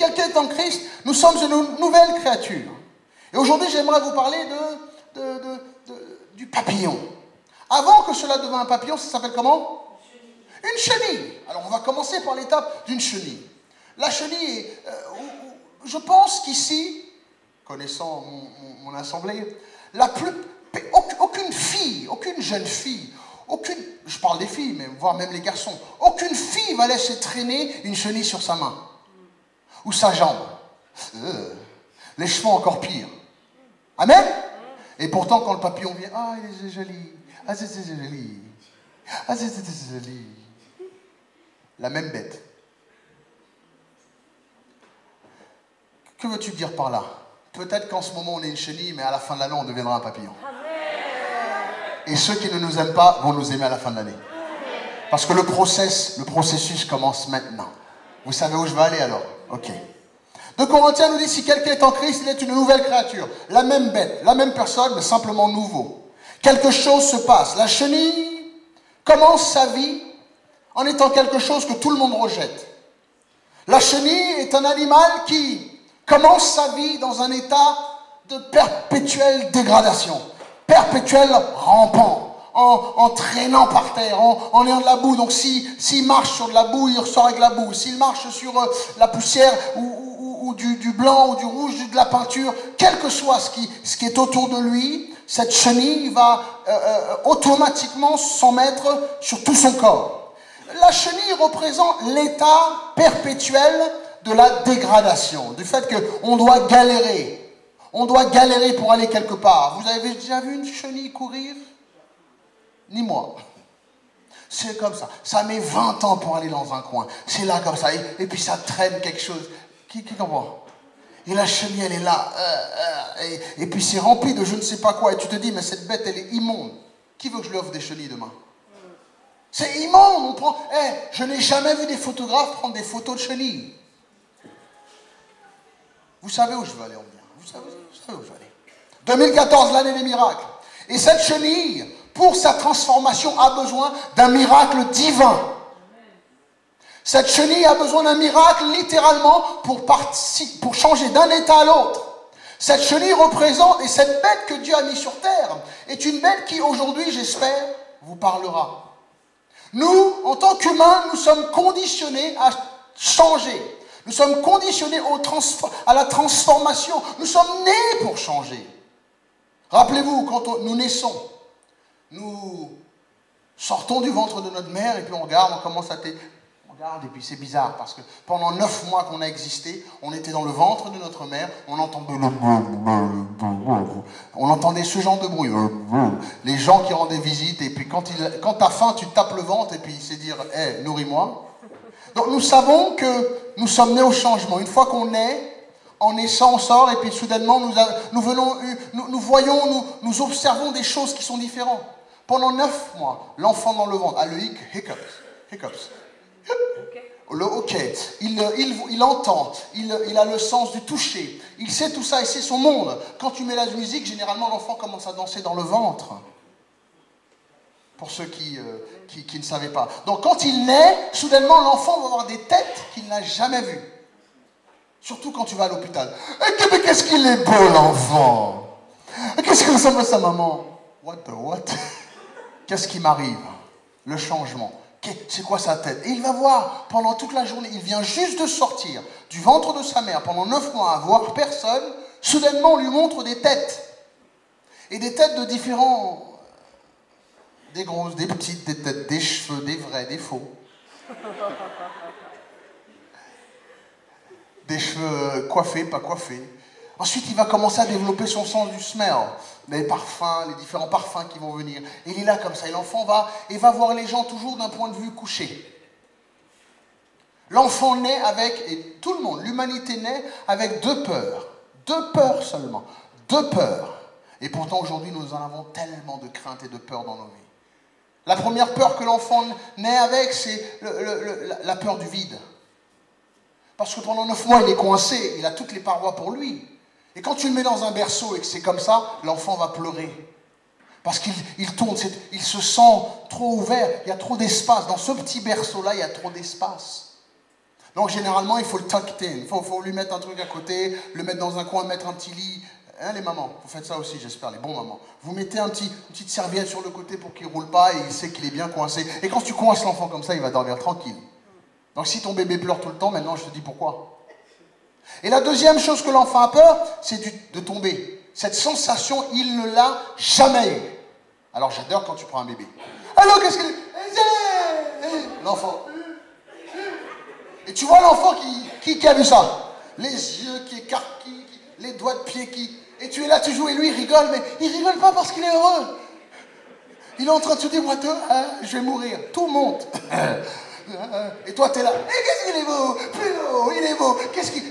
quelqu'un est en Christ, nous sommes une nouvelle créature. Et aujourd'hui, j'aimerais vous parler du papillon. Avant que cela devienne un papillon, ça s'appelle comment? Une chenille. Alors, on va commencer par l'étape d'une chenille. La chenille, je pense qu'ici, connaissant mon assemblée, aucune fille, aucune jeune fille, je parle des filles, mais voire même les garçons, aucune fille va laisser traîner une chenille sur sa main ou sa jambe. Les cheveux encore pire. Amen? Et pourtant, quand le papillon vient, ah, il est joli, ah, c'est joli, ah, c'est joli. La même bête. Que veux-tu dire par là? Peut-être qu'en ce moment, on est une chenille, mais à la fin de l'année, on deviendra un papillon. Et ceux qui ne nous aiment pas vont nous aimer à la fin de l'année. Parce que le processus commence maintenant. Vous savez où je vais aller alors? Ok. 2 Corinthiens nous dit, si quelqu'un est en Christ, il est une nouvelle créature. La même bête, la même personne, mais simplement nouveau. Quelque chose se passe. La chenille commence sa vie en étant quelque chose que tout le monde rejette. La chenille est un animal qui commence sa vie dans un état de perpétuelle dégradation. Perpétuel rampant, en traînant par terre, en ayant de la boue. Donc s'il marche sur de la boue, il ressort avec la boue. S'il marche sur la poussière ou du blanc ou du rouge, de la peinture, quel que soit ce qui est autour de lui, cette chenille va automatiquement s'en mettre sur tout son corps. La chenille représente l'état perpétuel de la dégradation, du fait qu'on doit galérer. On doit galérer pour aller quelque part. Vous avez déjà vu une chenille courir? Ni moi. C'est comme ça. Ça met 20 ans pour aller dans un coin. C'est là comme ça. Et puis ça traîne quelque chose. Qui comprend? Et la chenille, elle est là. Et puis c'est rempli de je ne sais pas quoi. Et tu te dis, mais cette bête, elle est immonde. Qui veut que je lui offre des chenilles demain? C'est immonde. On prend... je n'ai jamais vu des photographes prendre des photos de chenilles. Vous savez où je veux aller, on dit. Vous savez où je vais aller. 2014, l'année des miracles. Et cette chenille, pour sa transformation, a besoin d'un miracle divin. Cette chenille a besoin d'un miracle, littéralement, pour changer d'un état à l'autre. Cette chenille représente, et cette bête que Dieu a mise sur terre, est une bête qui, aujourd'hui, j'espère, vous parlera. Nous, en tant qu'humains, nous sommes conditionnés à changer. Nous sommes conditionnés à la transformation. Nous sommes nés pour changer. Rappelez-vous, quand nous naissons, nous sortons du ventre de notre mère et puis on regarde, on commence à... On regarde et puis c'est bizarre parce que pendant 9 mois qu'on a existé, on était dans le ventre de notre mère, on entendait ce genre de bruit. Les gens qui rendaient visite et puis quand tu as faim, tu tapes le ventre et puis c'est dire « Hey, nourris-moi ». Donc nous savons que nous sommes nés au changement. Une fois qu'on est, en naissant, on sort et puis soudainement nous observons des choses qui sont différentes. Pendant 9 mois, l'enfant dans le ventre a le hiccups. Ok, il entend, il a le sens du toucher, il sait tout ça et c'est son monde. Quand tu mets la musique, généralement l'enfant commence à danser dans le ventre. Pour ceux qui ne savaient pas. Donc quand il naît, soudainement l'enfant va avoir des têtes qu'il n'a jamais vues. Surtout quand tu vas à l'hôpital. Qu'est-ce qu'il est beau l'enfant! Qu'est-ce qu'il ressemble à sa maman? What? Qu'est-ce qui m'arrive? Le changement. C'est quoi sa tête? Et il va voir pendant toute la journée, il vient juste de sortir du ventre de sa mère pendant 9 mois à voir personne. Soudainement on lui montre des têtes. Et des têtes de différents... Des grosses, des petites, des têtes, des cheveux, des vrais, des faux. Des cheveux coiffés, pas coiffés. Ensuite, il va commencer à développer son sens du smell. Les parfums, les différents parfums qui vont venir. Et il est là comme ça. Et l'enfant va voir les gens toujours d'un point de vue couché. L'enfant naît avec, et tout le monde, l'humanité naît avec 2 peurs. 2 peurs seulement. 2 peurs. Et pourtant, aujourd'hui, nous en avons tellement de craintes et de peurs dans nos vies. La première peur que l'enfant naît avec, c'est la peur du vide. Parce que pendant 9 mois, il est coincé, il a toutes les parois pour lui. Et quand tu le mets dans un berceau et que c'est comme ça, l'enfant va pleurer. Parce qu'il tourne, il se sent trop ouvert, il y a trop d'espace. Dans ce petit berceau-là, il y a trop d'espace. Donc généralement, il faut le tuck in. Il faut lui mettre un truc à côté, le mettre dans un coin, mettre un petit lit. Hein, les mamans, vous faites ça aussi, j'espère, les bons mamans. Vous mettez une petite serviette sur le côté pour qu'il ne roule pas et il sait qu'il est bien coincé. Et quand tu coinces l'enfant comme ça, il va dormir tranquille. Donc si ton bébé pleure tout le temps, maintenant je te dis pourquoi. Et la deuxième chose que l'enfant a peur, c'est de tomber. Cette sensation, il ne l'a jamais eu. Alors j'adore quand tu prends un bébé. Alors qu'est-ce que... L'enfant. Et tu vois l'enfant qui a vu ça. Les yeux qui écarquillent, les doigts de pied qui... Et tu es là, tu joues et lui il rigole, mais il rigole pas parce qu'il est heureux. Il est en train de se dire, moi, je vais mourir. Tout monte. Et toi, tu es là. Et qu'est-ce qu'il est beau? Plus haut, il est beau.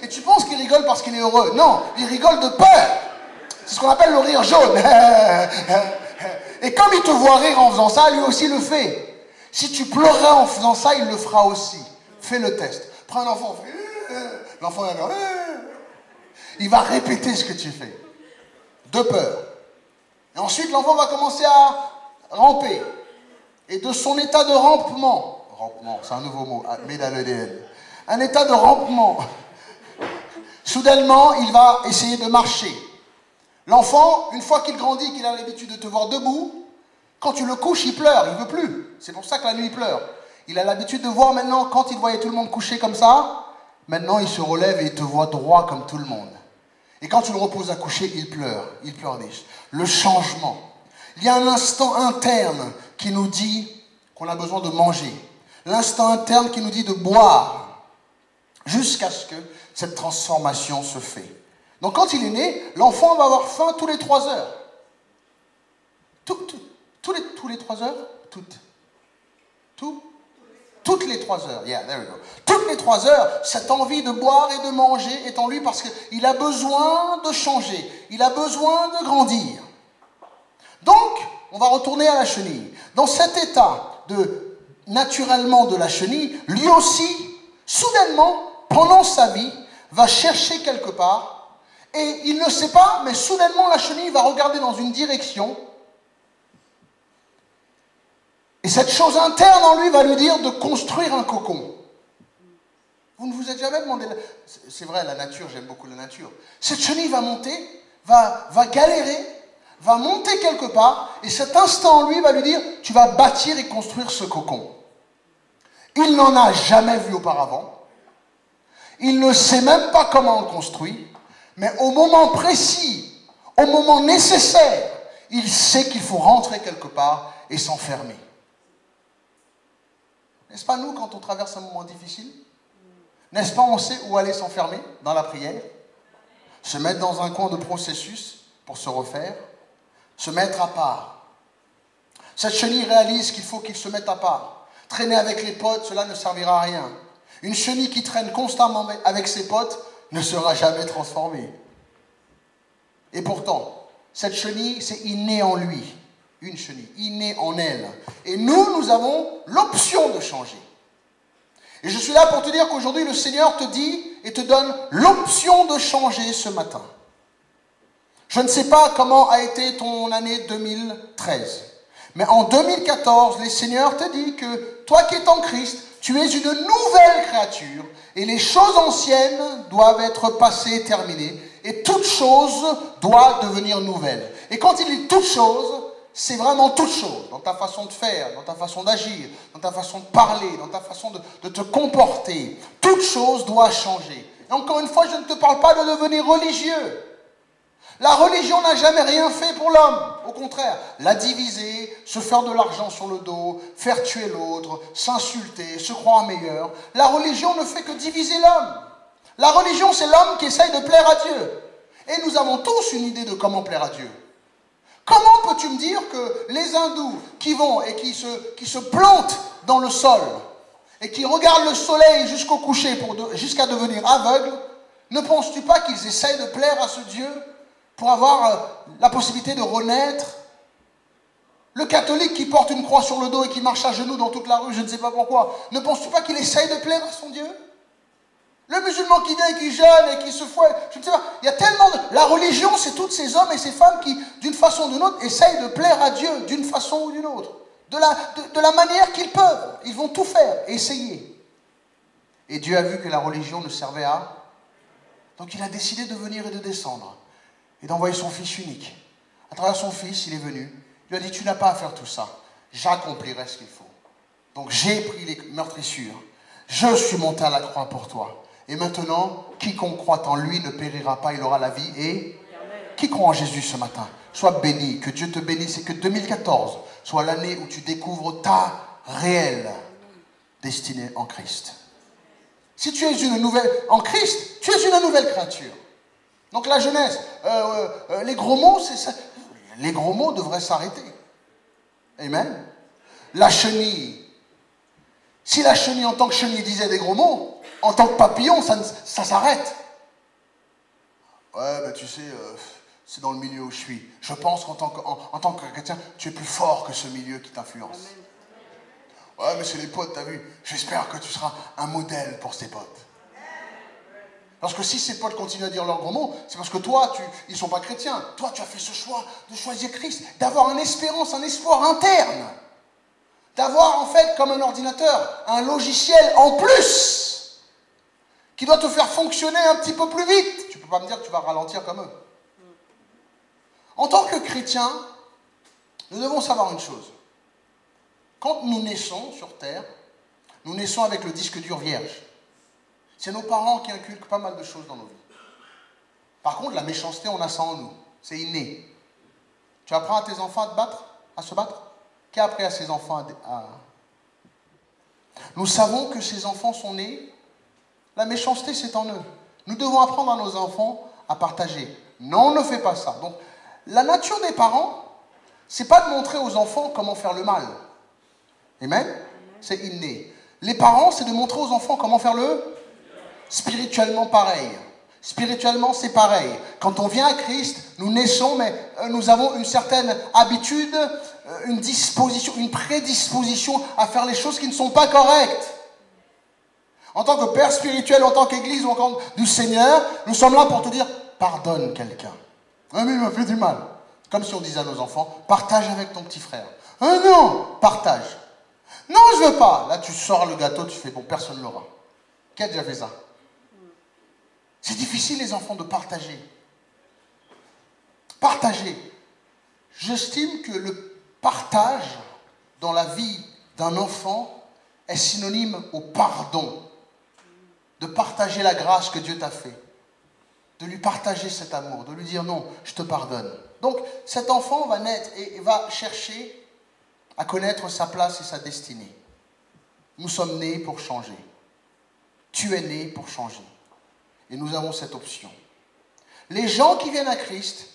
Et tu penses qu'il rigole parce qu'il est heureux? Non, il rigole de peur. C'est ce qu'on appelle le rire jaune. Et comme il te voit rire en faisant ça, lui aussi le fait. Si tu pleureras en faisant ça, il le fera aussi. Fais le test. Prends un enfant, l'enfant va dire, il va répéter ce que tu fais. De peur. Et ensuite, l'enfant va commencer à ramper. Et de son état de rampement, c'est un nouveau mot, mais dans l'EDN, un état de rampement, soudainement, il va essayer de marcher. L'enfant, une fois qu'il grandit, qu'il a l'habitude de te voir debout, quand tu le couches, il pleure, il ne veut plus. C'est pour ça que la nuit, il pleure. Il a l'habitude de voir maintenant, quand il voyait tout le monde couché comme ça, maintenant il se relève et il te voit droit comme tout le monde. Et quand tu le reposes à coucher, il pleurniche. Le changement. Il y a un instant interne qui nous dit qu'on a besoin de manger. L'instant interne qui nous dit de boire. Jusqu'à ce que cette transformation se fait. Donc quand il est né, l'enfant va avoir faim tous les 3 heures. Tous les 3 heures? Toutes les 3 heures. Yeah, there we go. Toutes les 3 heures, cette envie de boire et de manger est en lui parce qu'il a besoin de changer. Il a besoin de grandir. Donc, on va retourner à la chenille. Dans cet état naturellement de la chenille, lui aussi, soudainement, pendant sa vie, va chercher quelque part et il ne sait pas, mais soudainement la chenille va regarder dans une direction. Et cette chose interne en lui va lui dire de construire un cocon. Vous ne vous êtes jamais demandé... C'est vrai, la nature, j'aime beaucoup la nature. Cette chenille va monter, va galérer, va monter quelque part, et cet instant en lui va lui dire, tu vas bâtir et construire ce cocon. Il n'en a jamais vu auparavant. Il ne sait même pas comment on le construit, mais au moment précis, au moment nécessaire, il sait qu'il faut rentrer quelque part et s'enfermer. N'est-ce pas nous, quand on traverse un moment difficile? N'est-ce pas on sait où aller s'enfermer? Dans la prière. Se mettre dans un coin de processus pour se refaire. Se mettre à part. Cette chenille réalise qu'il faut qu'il se mette à part. Traîner avec les potes, cela ne servira à rien. Une chenille qui traîne constamment avec ses potes ne sera jamais transformée. Et pourtant, cette chenille, c'est inné en lui. Une chenille, innée en elle. Et nous avons l'option de changer. Et je suis là pour te dire qu'aujourd'hui, le Seigneur te dit et te donne l'option de changer ce matin. Je ne sais pas comment a été ton année 2013. Mais en 2014, le Seigneur te dit que toi qui es en Christ, tu es une nouvelle créature. Et les choses anciennes doivent être passées, terminées. Et toute chose doit devenir nouvelle. Et quand il dit toute chose, c'est vraiment toute chose, dans ta façon de faire, dans ta façon d'agir, dans ta façon de parler, dans ta façon de te comporter. Toute chose doit changer. Et encore une fois, je ne te parle pas de devenir religieux. La religion n'a jamais rien fait pour l'homme. Au contraire, la diviser, se faire de l'argent sur le dos, faire tuer l'autre, s'insulter, se croire meilleur. La religion ne fait que diviser l'homme. La religion, c'est l'homme qui essaye de plaire à Dieu. Et nous avons tous une idée de comment plaire à Dieu. Comment peux-tu me dire que les hindous qui vont et qui se plantent dans le sol et qui regardent le soleil jusqu'au coucher jusqu'à devenir aveugles, ne penses-tu pas qu'ils essayent de plaire à ce Dieu pour avoir la possibilité de renaître? Le catholique qui porte une croix sur le dos et qui marche à genoux dans toute la rue, je ne sais pas pourquoi, ne penses-tu pas qu'il essaye de plaire à son Dieu? Le musulman qui vient et qui jeûne et qui se fouette, je ne sais pas, il y a tellement de... La religion, c'est tous ces hommes et ces femmes qui, d'une façon ou d'une autre, essayent de plaire à Dieu, d'une façon ou d'une autre. De la manière qu'ils peuvent. Ils vont tout faire, essayer. Et Dieu a vu que la religion ne servait à... Donc il a décidé de venir et de descendre. Et d'envoyer son Fils unique. À travers son Fils, il est venu. Il lui a dit, tu n'as pas à faire tout ça. J'accomplirai ce qu'il faut. Donc j'ai pris les meurtrissures. Je suis monté à la croix pour toi. Et maintenant, quiconque croit en lui ne périra pas, il aura la vie. Et qui croit en Jésus ce matin? Sois béni, que Dieu te bénisse et que 2014 soit l'année où tu découvres ta réelle destinée en Christ. Si tu es une nouvelle en Christ, tu es une nouvelle créature. Donc la jeunesse, les gros mots, c'est ça. Les gros mots devraient s'arrêter. Amen. La chenille. Si la chenille en tant que chenille disait des gros mots, en tant que papillon, ça s'arrête. Ouais, mais tu sais, c'est dans le milieu où je suis. Je pense qu'en tant que chrétien, tu es plus fort que ce milieu qui t'influence. Ouais, mais c'est les potes, t'as vu. J'espère que tu seras un modèle pour ces potes. Parce que si ces potes continuent à dire leurs gros mots, c'est parce que toi, ils ne sont pas chrétiens. Toi, tu as fait ce choix de choisir Christ, d'avoir une espérance, un espoir interne. D'avoir en fait, comme un ordinateur, un logiciel en plus qui doit te faire fonctionner un petit peu plus vite. Tu ne peux pas me dire que tu vas ralentir comme eux. En tant que chrétiens, nous devons savoir une chose. Quand nous naissons sur Terre, nous naissons avec le disque dur vierge. C'est nos parents qui inculquent pas mal de choses dans nos vies. Par contre, la méchanceté, on a ça en nous. C'est inné. Tu apprends à tes enfants à se battre? Qui a appris à ses enfants à... Nous savons que ces enfants sont nés. La méchanceté, c'est en eux. Nous devons apprendre à nos enfants à partager. Non, on ne fait pas ça. Donc, la nature des parents, c'est pas de montrer aux enfants comment faire le mal. Amen? C'est inné. Les parents, c'est de montrer aux enfants comment faire le... Spirituellement, pareil. Spirituellement, c'est pareil. Quand on vient à Christ, nous naissons, mais nous avons une certaine habitude, une disposition, une prédisposition à faire les choses qui ne sont pas correctes. En tant que père spirituel, en tant qu'église ou en tant que du Seigneur, nous sommes là pour te dire, pardonne quelqu'un. Ah mais il m'a fait du mal. Comme si on disait à nos enfants, partage avec ton petit frère. Ah non, partage. Non, je veux pas. Là, tu sors le gâteau, tu fais, bon, personne ne l'aura. Qui a déjà fait ça? C'est difficile, les enfants, de partager. Partager. J'estime que le partage dans la vie d'un enfant est synonyme au pardon. De partager la grâce que Dieu t'a fait. De lui partager cet amour. De lui dire non, je te pardonne. Donc, cet enfant va naître et va chercher à connaître sa place et sa destinée. Nous sommes nés pour changer. Tu es né pour changer. Et nous avons cette option. Les gens qui viennent à Christ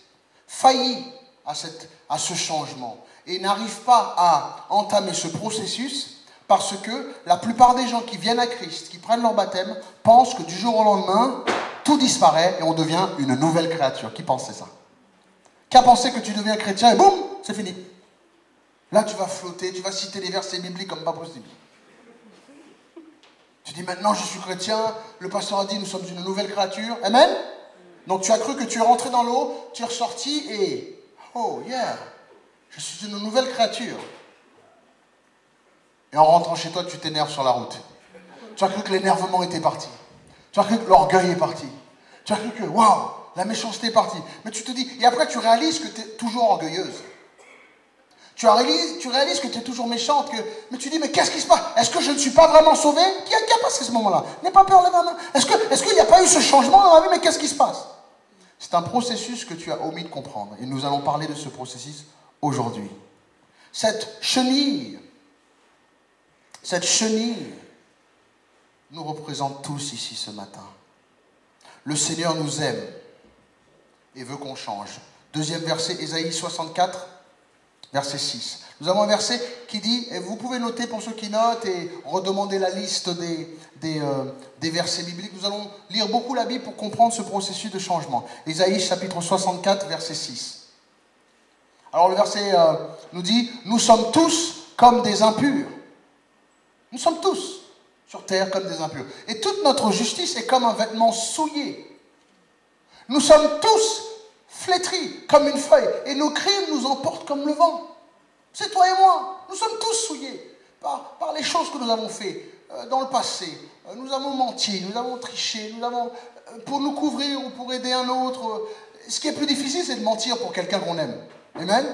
faillissent à ce changement et n'arrivent pas à entamer ce processus parce que la plupart des gens qui viennent à Christ, qui prennent leur baptême, pensent que du jour au lendemain, tout disparaît et on devient une nouvelle créature. Qui pensait ça? Qui a pensé que tu deviens chrétien et boum, c'est fini? Là, tu vas flotter, tu vas citer les versets bibliques comme pas possible. Tu dis maintenant je suis chrétien, le pasteur a dit nous sommes une nouvelle créature. Amen? Donc tu as cru que tu es rentré dans l'eau, tu es ressorti et oh yeah, je suis une nouvelle créature. Et en rentrant chez toi, tu t'énerves sur la route. Tu as cru que l'énervement était parti. Tu as cru que l'orgueil est parti. Tu as cru que waouh, la méchanceté est partie. Mais tu te dis, et après tu réalises que tu es toujours orgueilleuse. Tu réalises que tu es toujours méchante, mais tu dis, mais qu'est-ce qui se passe? Est-ce que je ne suis pas vraiment sauvé? Qui a passé ce moment-là? N'aie pas peur, lève la main. Est-ce qu'il n'y a pas eu ce changement dans la vie? Mais qu'est-ce qui se passe? C'est un processus que tu as omis de comprendre. Et nous allons parler de ce processus aujourd'hui. Cette chenille nous représente tous ici ce matin. Le Seigneur nous aime et veut qu'on change. Deuxième verset, Ésaïe 64. Verset 6. Nous avons un verset qui dit, et vous pouvez noter pour ceux qui notent et redemander la liste des versets bibliques. Nous allons lire beaucoup la Bible pour comprendre ce processus de changement. Ésaïe chapitre 64, verset 6. Alors le verset nous dit, nous sommes tous comme des impurs. Nous sommes tous sur terre comme des impurs. Et toute notre justice est comme un vêtement souillé. Nous sommes tous flétris comme une feuille, et nos crimes nous emportent comme le vent. C'est toi et moi. Nous sommes tous souillés par les choses que nous avons fait. dans le passé, nous avons menti, nous avons triché, pour nous couvrir ou pour aider un autre. Ce qui est plus difficile, c'est de mentir pour quelqu'un qu'on aime. Amen.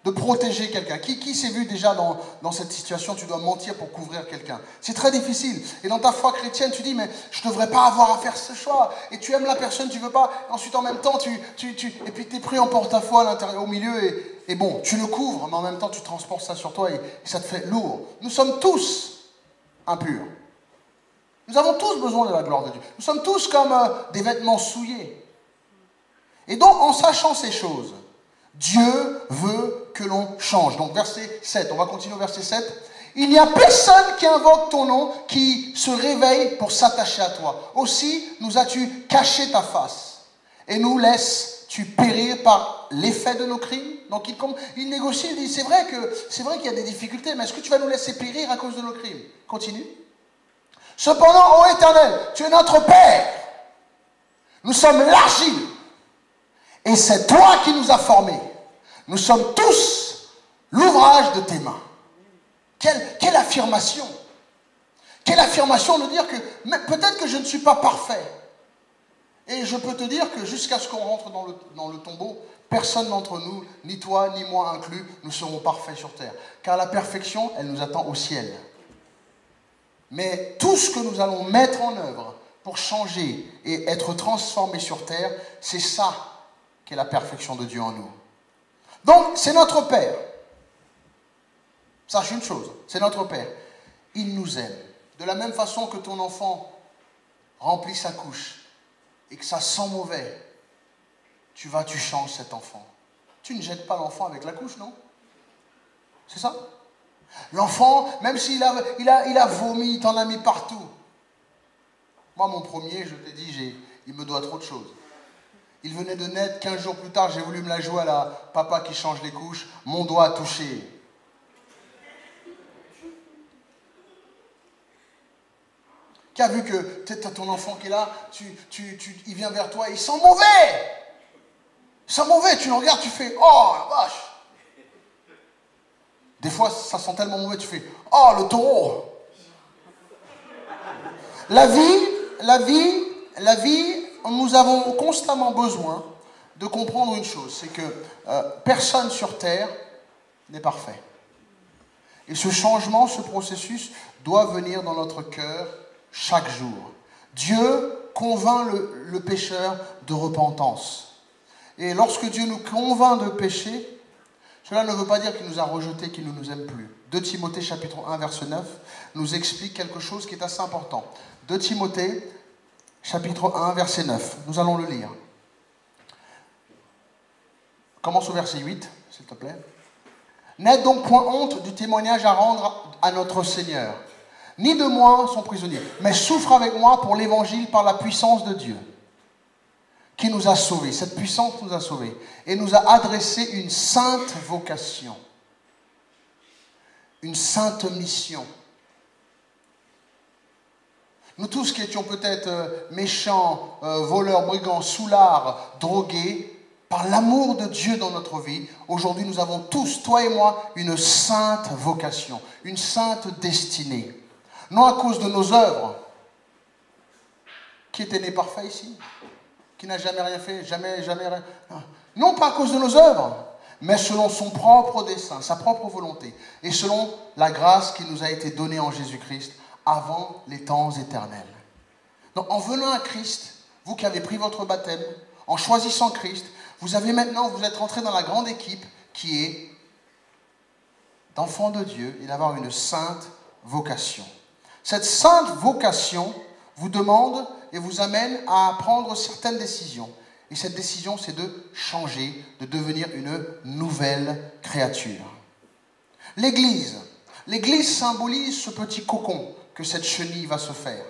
De protéger quelqu'un. Qui s'est vu déjà dans cette situation, tu dois mentir pour couvrir quelqu'un. C'est très difficile. Et dans ta foi chrétienne, tu dis, mais je ne devrais pas avoir à faire ce choix. Et tu aimes la personne, tu ne veux pas. Ensuite, en même temps, et puis tu es pris en porte-à-faux à l'intérieur, au milieu. Et bon, tu le couvres, mais en même temps, tu transportes ça sur toi et ça te fait lourd. Nous sommes tous impurs. Nous avons tous besoin de la gloire de Dieu. Nous sommes tous comme des vêtements souillés. Et donc, en sachant ces choses, Dieu veut que l'on change. Donc verset 7, on va continuer au verset 7. Il n'y a personne qui invoque ton nom, qui se réveille pour s'attacher à toi. Aussi nous as-tu caché ta face et nous laisses-tu périr par l'effet de nos crimes. Donc il négocie, il dit c'est vrai qu'il y a des difficultés, mais est-ce que tu vas nous laisser périr à cause de nos crimes? Continue. Cependant, ô Éternel, tu es notre Père. Nous sommes l'argile. Et c'est toi qui nous as formés. Nous sommes tous l'ouvrage de tes mains. Quelle affirmation! Quelle affirmation de dire que peut-être que je ne suis pas parfait. Et je peux te dire que jusqu'à ce qu'on rentre dans le tombeau, personne d'entre nous, ni toi, ni moi inclus, nous serons parfaits sur terre. Car la perfection, elle nous attend au ciel. Mais tout ce que nous allons mettre en œuvre pour changer et être transformés sur terre, c'est ça qui est la perfection de Dieu en nous. Donc, c'est notre Père. Sache une chose, c'est notre Père. Il nous aime. De la même façon que ton enfant remplit sa couche et que ça sent mauvais, tu changes cet enfant. Tu ne jettes pas l'enfant avec la couche, non? C'est ça? L'enfant, même s'il a vomi, il t'en a mis partout. Moi, mon premier, je t'ai dit, il me doit trop de choses. Il venait de naître, 15 jours plus tard, j'ai voulu me la jouer à la papa qui change les couches, mon doigt a touché. Qui a vu que tu as ton enfant qui est là, il vient vers toi, il sent mauvais. Il sent mauvais, tu le regardes, tu fais, oh la vache. Des fois, ça sent tellement mauvais, tu fais, oh le taureau. La vie, nous avons constamment besoin de comprendre une chose, c'est que personne sur terre n'est parfait. Et ce changement, ce processus doit venir dans notre cœur chaque jour. Dieu convainc le pécheur de repentance. Et lorsque Dieu nous convainc de péché, cela ne veut pas dire qu'il nous a rejetés, qu'il ne nous aime plus. 2 Timothée chapitre 1 verset 9 nous explique quelque chose qui est assez important. 2 Timothée chapitre 1 verset 9, nous allons le lire. Commence au verset 8, s'il te plaît. N'aie donc point honte du témoignage à rendre à notre Seigneur, ni de moi son prisonnier, mais souffre avec moi pour l'évangile par la puissance de Dieu, qui nous a sauvés. Cette puissance nous a sauvés et nous a adressé une sainte vocation, une sainte mission. Nous tous qui étions peut-être méchants, voleurs, brigands, soulards, drogués, par l'amour de Dieu dans notre vie, aujourd'hui nous avons tous, toi et moi, une sainte vocation, une sainte destinée. Non à cause de nos œuvres. Qui était né parfait ici? Qui n'a jamais rien fait, jamais rien. Non pas à cause de nos œuvres, mais selon son propre dessein, sa propre volonté, et selon la grâce qui nous a été donnée en Jésus-Christ avant les temps éternels. Donc en venant à Christ, vous qui avez pris votre baptême, en choisissant Christ, vous êtes rentré dans la grande équipe qui est d'enfants de Dieu et d'avoir une sainte vocation. Cette sainte vocation vous demande et vous amène à prendre certaines décisions. Et cette décision, c'est de changer, de devenir une nouvelle créature. L'Église symbolise ce petit cocon que cette chenille va se faire.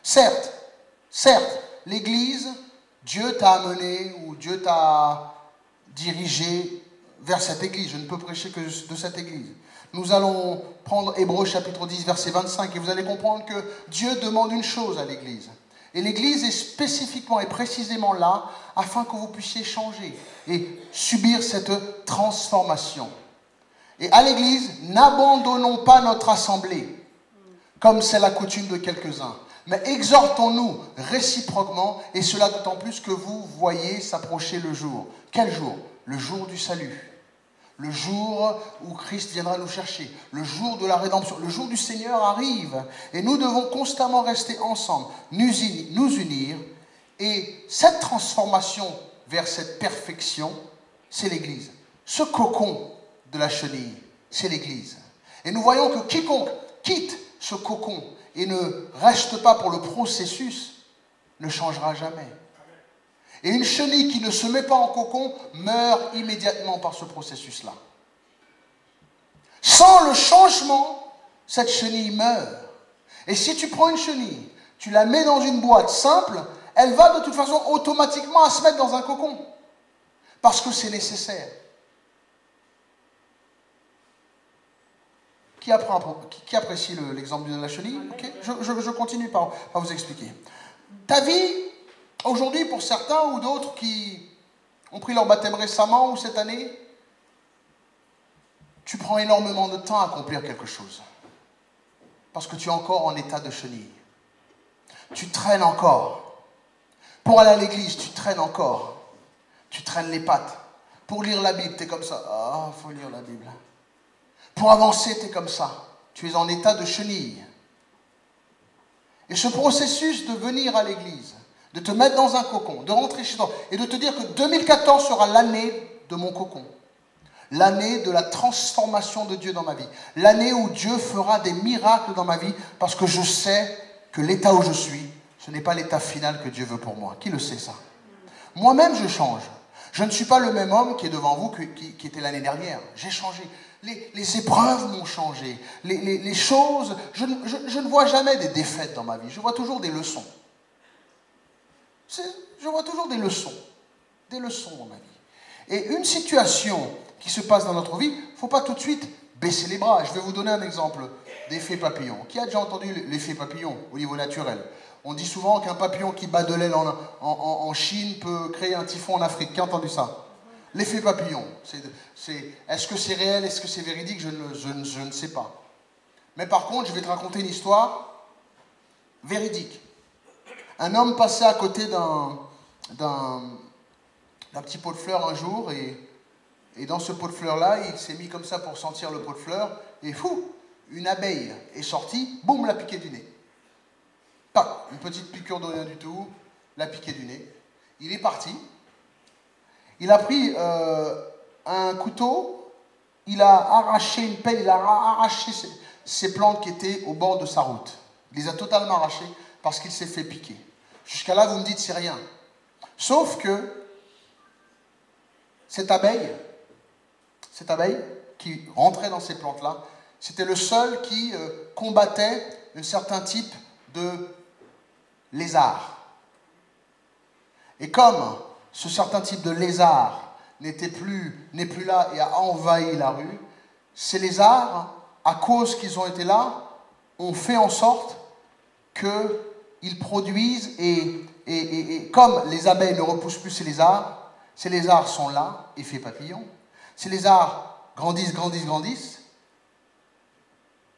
Certes, l'Église, Dieu t'a amené ou Dieu t'a dirigé vers cette Église. Je ne peux prêcher que de cette Église. Nous allons prendre Hébreux chapitre 10, verset 25, et vous allez comprendre que Dieu demande une chose à l'Église. Et l'Église est spécifiquement et précisément là afin que vous puissiez changer et subir cette transformation. Et à l'Église, n'abandonnons pas notre assemblée, comme c'est la coutume de quelques-uns. Mais exhortons-nous réciproquement, et cela d'autant plus que vous voyez s'approcher le jour. Quel jour? Le jour du salut. Le jour où Christ viendra nous chercher. Le jour de la rédemption. Le jour du Seigneur arrive. Et nous devons constamment rester ensemble, nous unir. Et cette transformation vers cette perfection, c'est l'Église. Ce cocon de la chenille, c'est l'Église. Et nous voyons que quiconque quitte ce cocon et ne reste pas pour le processus, ne changera jamais. Et une chenille qui ne se met pas en cocon meurt immédiatement par ce processus-là. Sans le changement, cette chenille meurt. Et si tu prends une chenille, tu la mets dans une boîte simple, elle va de toute façon automatiquement se mettre dans un cocon. Parce que c'est nécessaire. Qui apprécie l'exemple de la chenille? Okay. Je continue par vous expliquer. Ta vie, aujourd'hui, pour certains ou d'autres qui ont pris leur baptême récemment ou cette année, tu prends énormément de temps à accomplir quelque chose. Parce que tu es encore en état de chenille. Tu traînes encore. Pour aller à l'église, tu traînes encore. Tu traînes les pattes. Pour lire la Bible, tu es comme ça. Ah, il faut lire la Bible. Pour avancer, tu es comme ça. Tu es en état de chenille. Et ce processus de venir à l'église, de te mettre dans un cocon, de rentrer chez toi, et de te dire que 2014 sera l'année de mon cocon. L'année de la transformation de Dieu dans ma vie. L'année où Dieu fera des miracles dans ma vie, parce que je sais que l'état où je suis, ce n'est pas l'état final que Dieu veut pour moi. Qui le sait, ça? Moi-même, je change. Je ne suis pas le même homme qui est devant vous qui était l'année dernière. J'ai changé. Les épreuves m'ont changé. Les choses... Je ne vois jamais des défaites dans ma vie. Je vois toujours des leçons. Je vois toujours des leçons. Des leçons dans ma vie. Et une situation qui se passe dans notre vie, il ne faut pas tout de suite baisser les bras. Je vais vous donner un exemple d'effet papillon. Qui a déjà entendu l'effet papillon au niveau naturel? On dit souvent qu'un papillon qui bat de l'aile en Chine peut créer un typhon en Afrique. Qui a entendu ça? L'effet papillon. Est-ce que c'est réel? Est-ce que c'est véridique? Je ne sais pas. Mais par contre, je vais te raconter une histoire véridique. Un homme passait à côté d'un petit pot de fleurs un jour, et dans ce pot de fleurs-là, il s'est mis comme ça pour sentir le pot de fleurs, et fou, une abeille est sortie, boum, l'a piqué du nez. Pas une petite piqûre de rien du tout, l'a piqué du nez. Il est parti. Il a pris un couteau, il a arraché une pelle, il a arraché ces plantes qui étaient au bord de sa route. Il les a totalement arrachées parce qu'il s'est fait piquer. Jusqu'à là, vous me dites, c'est rien. Sauf que cette abeille qui rentrait dans ces plantes-là, c'était le seul qui combattait un certain type de lézard. Et comme ce certain type de lézard n'est plus là et a envahi la rue, ces lézards, à cause qu'ils ont été là, ont fait en sorte qu'ils produisent, et comme les abeilles ne repoussent plus ces lézards sont là, effet papillon. Ces lézards grandissent,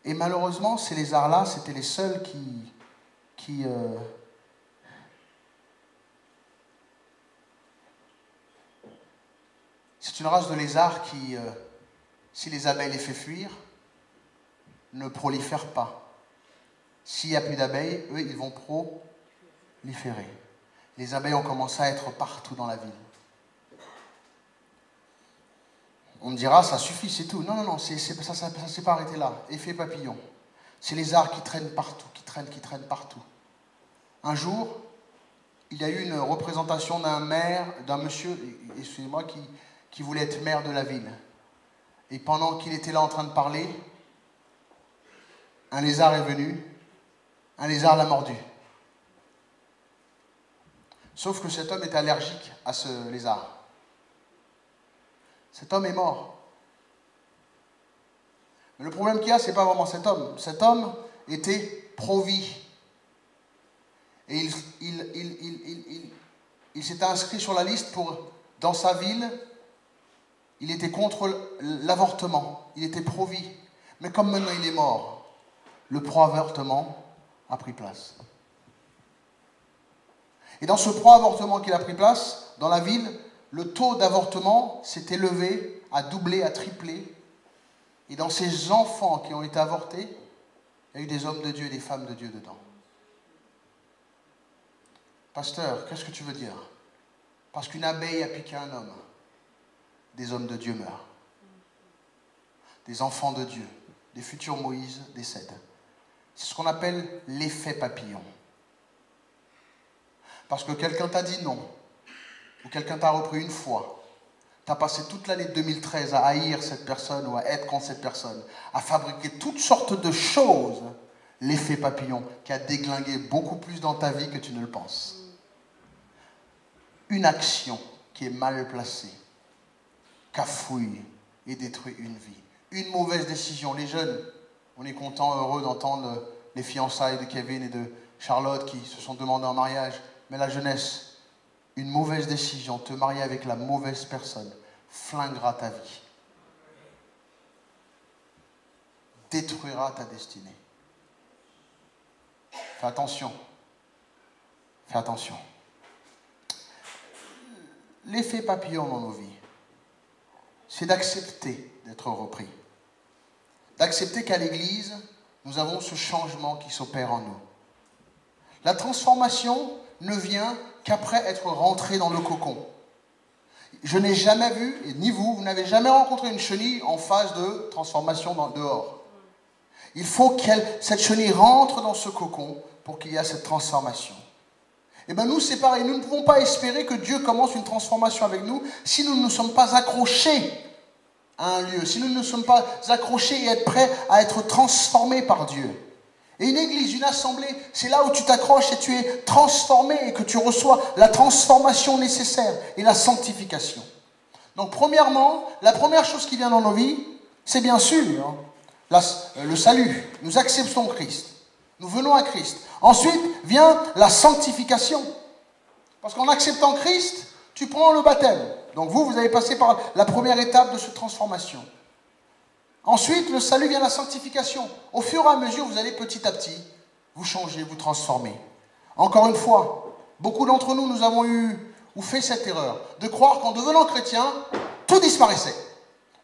et malheureusement, ces lézards-là, c'était les seuls qui c'est une race de lézards qui, si les abeilles les fait fuir, ne prolifèrent pas. S'il n'y a plus d'abeilles, eux, ils vont proliférer. Les abeilles ont commencé à être partout dans la ville. On me dira, ça suffit, c'est tout. Non, ça ne s'est pas arrêté là. Effet papillon. C'est les lézards qui traînent partout, qui traînent partout. Un jour, il y a eu une représentation d'un monsieur, excusez-moi, qui voulait être maire de la ville. Et pendant qu'il était là en train de parler, un lézard est venu, un lézard l'a mordu. Sauf que cet homme était allergique à ce lézard. Cet homme est mort. Mais le problème qu'il y a, ce n'est pas vraiment cet homme. Cet homme était pro-vie. Et il s'était inscrit sur la liste dans sa ville. Il était contre l'avortement. Il était pro-vie. Mais comme maintenant il est mort, le pro-avortement a pris place. Et dans ce pro-avortement qui a pris place, dans la ville, le taux d'avortement s'est élevé, a doublé, a triplé. Et dans ces enfants qui ont été avortés, il y a eu des hommes de Dieu et des femmes de Dieu dedans. Pasteur, qu'est-ce que tu veux dire? Parce qu'une abeille a piqué un homme, des hommes de Dieu meurent. Des enfants de Dieu, des futurs Moïse décèdent. C'est ce qu'on appelle l'effet papillon. Parce que quelqu'un t'a dit non, ou quelqu'un t'a repris une fois, tu as passé toute l'année 2013 à haïr cette personne ou à être contre cette personne, à fabriquer toutes sortes de choses, l'effet papillon qui a déglingué beaucoup plus dans ta vie que tu ne le penses. Une action qui est mal placée, cafouille et détruit une vie. Une mauvaise décision. Les jeunes, on est contents, heureux d'entendre les fiançailles de Kevin et de Charlotte qui se sont demandés en mariage. Mais la jeunesse, une mauvaise décision, te marier avec la mauvaise personne, flinguera ta vie. Détruira ta destinée. Fais attention. Fais attention. L'effet papillon dans nos vies, c'est d'accepter d'être repris. D'accepter qu'à l'Église, nous avons ce changement qui s'opère en nous. La transformation ne vient qu'après être rentré dans le cocon. Je n'ai jamais vu, et ni vous, vous n'avez jamais rencontré une chenille en phase de transformation dehors. Il faut que cette chenille rentre dans ce cocon pour qu'il y ait cette transformation. Et bien nous, c'est pareil, nous ne pouvons pas espérer que Dieu commence une transformation avec nous si nous ne sommes pas accrochés à un lieu, si nous ne sommes pas accrochés et être prêts à être transformés par Dieu. Et une église, une assemblée, c'est là où tu t'accroches et tu es transformé et que tu reçois la transformation nécessaire et la sanctification. Donc premièrement, la première chose qui vient dans nos vies, c'est bien sûr le salut. Nous acceptons Christ. Nous venons à Christ. Ensuite vient la sanctification. Parce qu'en acceptant Christ, tu prends le baptême. Donc vous avez passé par la première étape de cette transformation. Ensuite, le salut vient la sanctification. Au fur et à mesure, vous allez petit à petit vous changer, vous transformer. Encore une fois, beaucoup d'entre nous, nous avons eu ou fait cette erreur de croire qu'en devenant chrétien, tout disparaissait.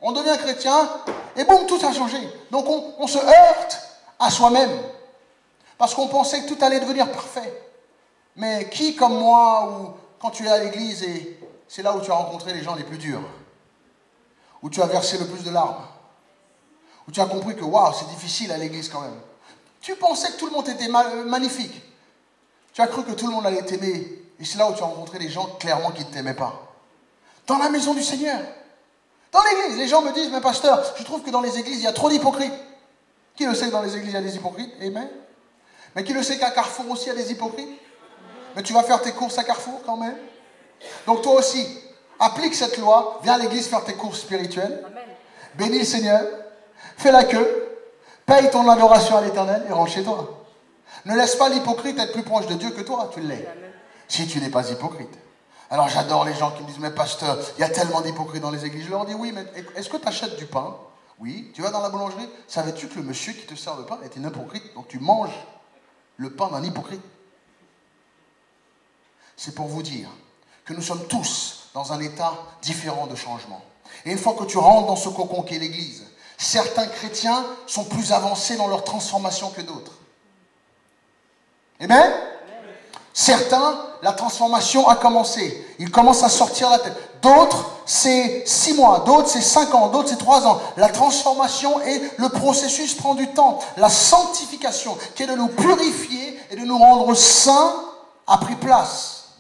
On devient chrétien et boum, tout a changé. Donc on se heurte à soi-même parce qu'on pensait que tout allait devenir parfait. Mais qui, comme moi, ou quand tu es à l'église et c'est là où tu as rencontré les gens les plus durs, où tu as versé le plus de larmes, où tu as compris que waouh, c'est difficile à l'église quand même. Tu pensais que tout le monde était magnifique. Tu as cru que tout le monde allait t'aimer. Et c'est là où tu as rencontré des gens clairement qui ne t'aimaient pas. Dans la maison du Seigneur. Dans l'église. Les gens me disent, mais pasteur, je trouve que dans les églises, il y a trop d'hypocrites. Qui le sait que dans les églises, il y a des hypocrites? Amen. Mais qui le sait qu'à Carrefour aussi, il y a des hypocrites? Mais tu vas faire tes courses à Carrefour quand même. Donc toi aussi, applique cette loi. Viens à l'église faire tes courses spirituelles. Amen. Bénis le Seigneur. Fais la queue, paye ton adoration à l'Éternel et rentre chez toi. Ne laisse pas l'hypocrite être plus proche de Dieu que toi, tu l'es. Si tu n'es pas hypocrite. Alors j'adore les gens qui me disent, mais pasteur, il y a tellement d'hypocrites dans les églises. Je leur dis, oui, mais est-ce que tu achètes du pain? Oui. Tu vas dans la boulangerie? Savais-tu que le monsieur qui te sert le pain est un hypocrite? Donc tu manges le pain d'un hypocrite. C'est pour vous dire que nous sommes tous dans un état différent de changement. Et une fois que tu rentres dans ce cocon qui est l'église, certains chrétiens sont plus avancés dans leur transformation que d'autres. Amen? Certains, la transformation a commencé. Ils commencent à sortir la tête. D'autres, c'est 6 mois. D'autres, c'est 5 ans. D'autres, c'est 3 ans. La transformation et le processus prend du temps. La sanctification, qui est de nous purifier et de nous rendre saints, a pris place.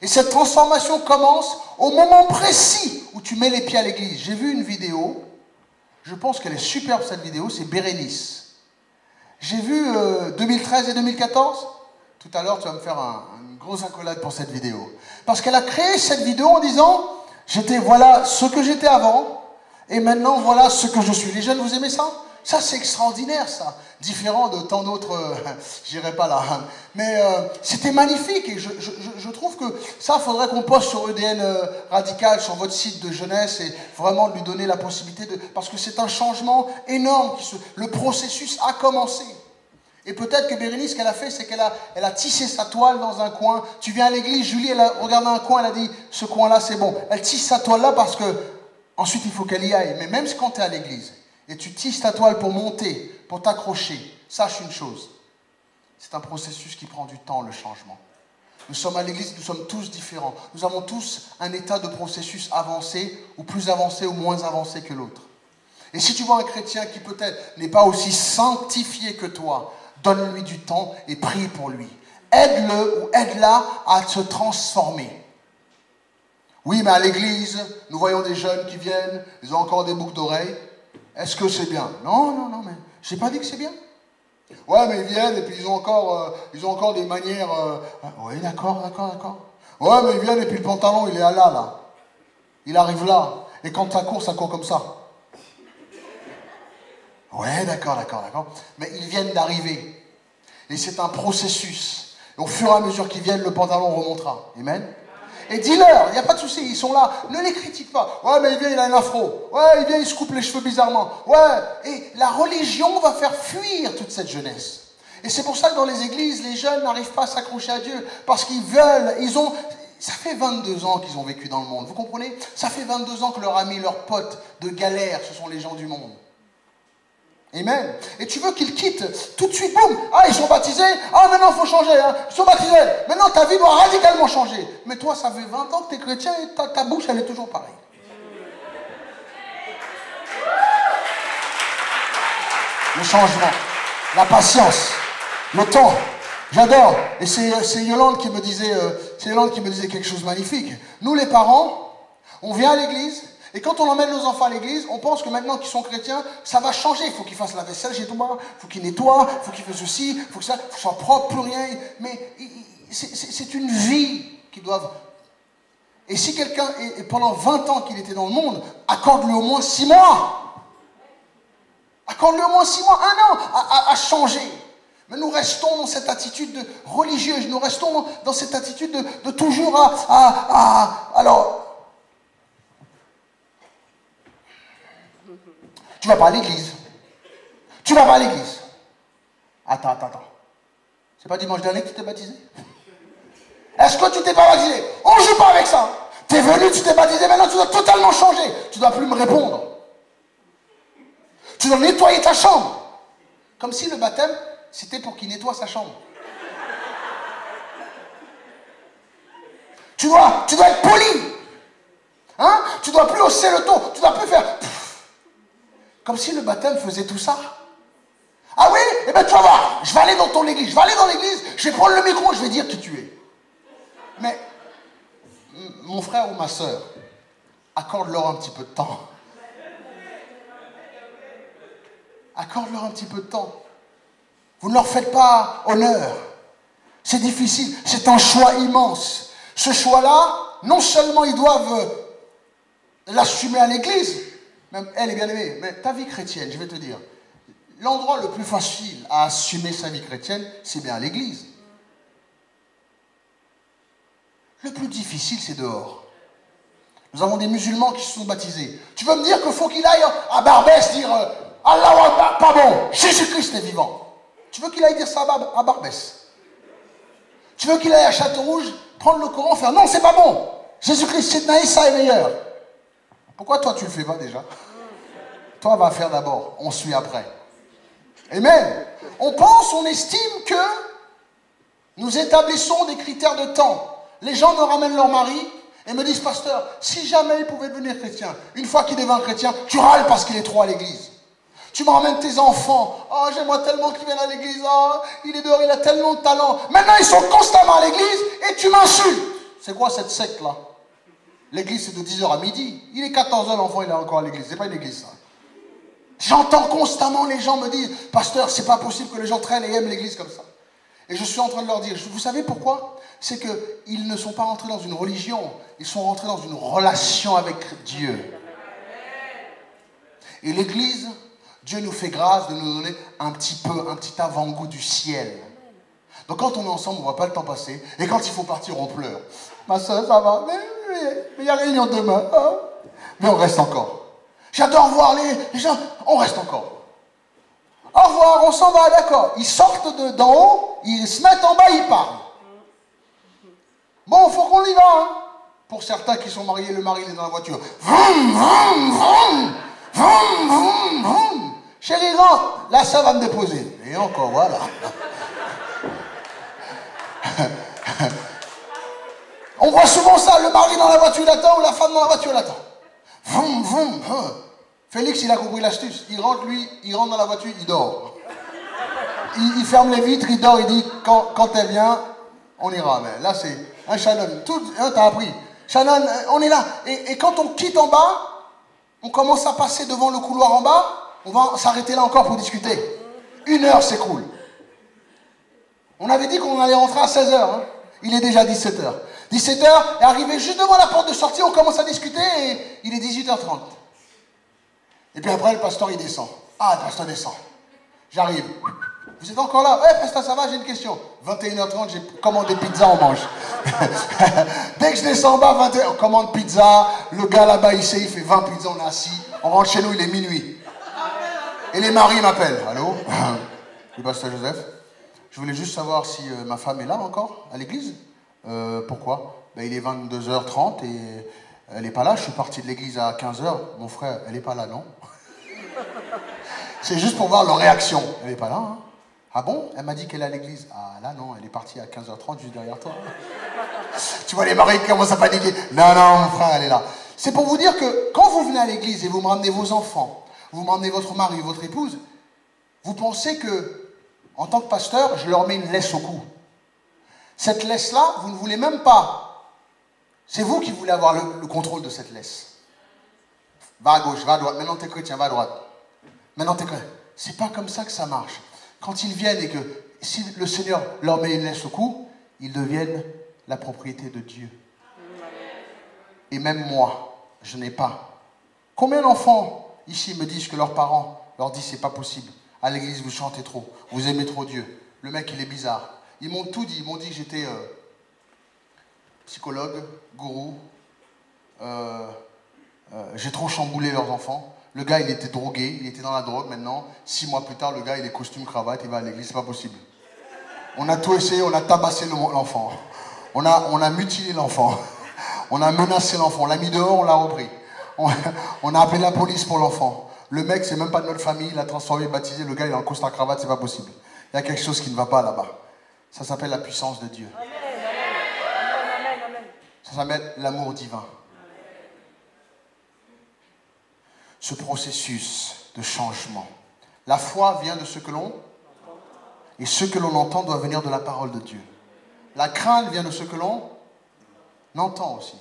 Et cette transformation commence au moment précis où tu mets les pieds à l'église. J'ai vu une vidéo. Je pense qu'elle est superbe cette vidéo, c'est Bérénice. J'ai vu 2013 et 2014. Tout à l'heure, tu vas me faire une grosse accolade pour cette vidéo. Parce qu'elle a créé cette vidéo en disant, voilà ce que j'étais avant, et maintenant voilà ce que je suis. Les jeunes, vous aimez ça? Ça, c'est extraordinaire, ça. Différent de tant d'autres, j'irai pas là. Mais c'était magnifique et je trouve que ça, il faudrait qu'on poste sur EDN Radical, sur votre site de jeunesse et vraiment lui donner la possibilité de... Parce que c'est un changement énorme. Le processus a commencé. Et peut-être que Bérénice, ce qu'elle a fait, c'est qu'elle a tissé sa toile dans un coin. Tu viens à l'église, Julie, elle a regardé un coin, elle a dit, ce coin-là, c'est bon. Elle tisse sa toile là parce que ensuite, il faut qu'elle y aille. Mais même quand tu es à l'église et tu tisses ta toile pour monter, pour t'accrocher, sache une chose. C'est un processus qui prend du temps, le changement. Nous sommes à l'église, nous sommes tous différents. Nous avons tous un état de processus avancé, ou plus avancé ou moins avancé que l'autre. Et si tu vois un chrétien qui peut-être n'est pas aussi sanctifié que toi, donne-lui du temps et prie pour lui. Aide-le ou aide-la à se transformer. Oui, mais à l'église, nous voyons des jeunes qui viennent, ils ont encore des boucles d'oreilles. Est-ce que c'est bien? Non, mais je n'ai pas dit que c'est bien. Ouais, mais ils viennent et puis ils ont encore des manières... Oui, d'accord. Ouais, mais ils viennent et puis le pantalon, il est là. Il arrive là. Et quand ça court comme ça. Ouais, d'accord. Mais ils viennent d'arriver. Et c'est un processus. Et au fur et à mesure qu'ils viennent, le pantalon remontera. Amen. Et dis-leur, il n'y a pas de souci, ils sont là. Ne les critique pas. Ouais, mais il vient, il a un afro. Ouais, il vient, il se coupe les cheveux bizarrement. Ouais, et la religion va faire fuir toute cette jeunesse. Et c'est pour ça que dans les églises, les jeunes n'arrivent pas à s'accrocher à Dieu. Parce qu'ils veulent, ça fait 22 ans qu'ils ont vécu dans le monde. Vous comprenez? Ça fait 22 ans que leurs amis, leurs potes de galère, ce sont les gens du monde. Amen. Et tu veux qu'ils quittent tout de suite, boum. Ah, ils sont baptisés. Ah, maintenant, il faut changer. Hein. Ils sont baptisés. Maintenant, ta vie doit radicalement changer. Mais toi, ça fait 20 ans que tu es chrétien et ta bouche, elle est toujours pareille. Le changement, la patience, le temps. J'adore. Et c'est Yolande qui me disait quelque chose de magnifique. Nous, les parents, on vient à l'église. Et quand on emmène nos enfants à l'église, on pense que maintenant qu'ils sont chrétiens, ça va changer. Il faut qu'ils fassent la vaisselle chez toi, il faut qu'ils nettoient, il faut qu'ils fassent ceci, il faut que ça soit propre, plus rien. Mais c'est une vie qu'ils doivent... Et si quelqu'un, pendant 20 ans qu'il était dans le monde, accorde-lui au moins 6 mois. Accorde-lui au moins 6 mois, 1 an à changer. Mais nous restons dans cette attitude religieuse, nous restons dans cette attitude de toujours alors... Tu vas pas à l'église. Attends. C'est pas dimanche dernier que tu t'es baptisé? Est-ce que tu t'es pas baptisé? On joue pas avec ça. Tu es venu, tu t'es baptisé, maintenant tu dois totalement changer. Tu dois plus me répondre. Tu dois nettoyer ta chambre. Comme si le baptême, c'était pour qu'il nettoie sa chambre. Tu dois être poli. Hein? Tu dois plus hausser le ton. Tu dois plus faire... Comme si le baptême faisait tout ça. Ah oui? Eh bien tu vas voir, je vais aller dans ton église. Je vais prendre le micro, je vais dire qui tu es. Mais, mon frère ou ma soeur, accorde-leur un petit peu de temps. Accorde-leur un petit peu de temps. Vous ne leur faites pas honneur. C'est difficile, c'est un choix immense. Ce choix-là, non seulement ils doivent l'assumer à l'église, même elle est bien aimée, mais ta vie chrétienne, je vais te dire, l'endroit le plus facile à assumer sa vie chrétienne, c'est bien l'église. Le plus difficile, c'est dehors. Nous avons des musulmans qui se sont baptisés. Tu veux me dire qu'il faut qu'il aille à Barbès dire Allah Akbar, pas bon, Jésus-Christ est vivant. Tu veux qu'il aille dire ça à Barbès? Tu veux qu'il aille à Château-Rouge, prendre le Coran, faire non, c'est pas bon, Jésus-Christ, Sidna Issa est meilleur. Pourquoi toi tu le fais pas déjà? Toi va faire d'abord, on suit après. Amen. On estime que nous établissons des critères de temps. Les gens me ramènent leur mari et me disent, pasteur, si jamais il pouvait devenir chrétien, une fois qu'il devient chrétien, tu râles parce qu'il est trop à l'église. Tu me ramènes tes enfants, oh j'aimerais tellement qu'ils viennent à l'église, oh, il est dehors, il a tellement de talent. Maintenant ils sont constamment à l'église et tu m'insultes. C'est quoi cette secte là? L'église c'est de 10h à midi. Il est 14h, l'enfant il est encore à l'église. C'est pas une église ça. J'entends constamment les gens me dire, pasteur, c'est pas possible que les gens traînent et aiment l'église comme ça. Et je suis en train de leur dire, vous savez pourquoi? C'est qu'ils ne sont pas rentrés dans une religion, ils sont rentrés dans une relation avec Dieu. Et l'église, Dieu nous fait grâce de nous donner un petit avant-goût du ciel. Donc quand on est ensemble, on ne voit pas le temps passer. Et quand il faut partir, on pleure. Ma soeur, ça va? Mais il y a réunion demain. Hein? Mais on reste encore. J'adore voir les gens. On reste encore. Au revoir, on s'en va, d'accord. Ils sortent d'en haut, ils se mettent en bas, ils parlent. Bon, faut qu'on y va, hein. Pour certains qui sont mariés, le mari il est dans la voiture. Vroom, vroom, vroom, vroom, vroom, vroom. Chérie, rentre. Là, ça va me déposer. Et encore, voilà. On voit souvent ça, le mari dans la voiture l'attend ou la femme dans la voiture l'attend. Vroom, vroom, vroom. Félix, il a compris l'astuce. Il rentre dans la voiture, il dort. Il ferme les vitres, il dort, il dit, quand elle vient, on ira. Mais là, c'est un Shannon. Tout, hein, t'as appris. Shannon, on est là. Et quand on quitte en bas, on commence à passer devant le couloir en bas, on va s'arrêter là encore pour discuter. 1 heure s'écoule. On avait dit qu'on allait rentrer à 16h. Hein. Il est déjà 17h. 17h, est arrivé juste devant la porte de sortie, on commence à discuter et il est 18h30. Et puis après, le pasteur, il descend. Ah, le pasteur descend. J'arrive. Vous êtes encore là? Ouais, pasteur, ça va, j'ai une question. 21h30, j'ai commandé pizza, on mange. Dès que je descends en bas, 21h, on commande pizza. Le gars là-bas, il sait, il fait 20 pizzas, on est assis. On rentre chez nous, il est minuit. Et les maris m'appellent. Allô? Le pasteur Joseph? Je voulais juste savoir si ma femme est là encore, à l'église. Pourquoi? Ben, il est 22h30 et elle n'est pas là. Je suis parti de l'église à 15h. Mon frère, elle n'est pas là, non? C'est juste pour voir leur réaction. Elle n'est pas là, hein? Ah bon? Elle m'a dit qu'elle est à l'église. Ah là, non, elle est partie à 15h30 juste derrière toi. Tu vois les maris qui commencent à paniquer. Non, non, mon frère, elle est là. C'est pour vous dire que quand vous venez à l'église et vous me ramenez vos enfants, vous me ramenez votre mari ou votre épouse, vous pensez que, en tant que pasteur, je leur mets une laisse au cou. Cette laisse-là, vous ne voulez même pas. C'est vous qui voulez avoir le contrôle de cette laisse. Va à gauche, va à droite. Maintenant, t'es chrétien, va à droite. Maintenant, t'es chrétien. C'est pas comme ça que ça marche. Quand ils viennent et que si le Seigneur leur met une laisse au cou, ils deviennent la propriété de Dieu. Et même moi, je n'ai pas. Combien d'enfants ici me disent que leurs parents leur disent c'est pas possible. À l'église, vous chantez trop. Vous aimez trop Dieu. Le mec, il est bizarre. Ils m'ont tout dit. Ils m'ont dit que j'étais psychologue, gourou. J'ai trop chamboulé leurs enfants. Le gars, il était drogué. Il était dans la drogue maintenant. 6 mois plus tard, le gars, il est costume, cravate. Il va à l'église. C'est pas possible. On a tout essayé. On a tabassé l'enfant. On a mutilé l'enfant. On a menacé l'enfant. On l'a mis dehors. On l'a repris. On a appelé la police pour l'enfant. Le mec, c'est même pas de notre famille, il a transformé, baptisé, le gars, il est en costard cravate, c'est pas possible. Il y a quelque chose qui ne va pas là-bas. Ça s'appelle la puissance de Dieu. Amen, amen, amen. Ça s'appelle l'amour divin. Ce processus de changement. La foi vient de ce que l'on et ce que l'on entend doit venir de la parole de Dieu. La crainte vient de ce que l'on entend aussi.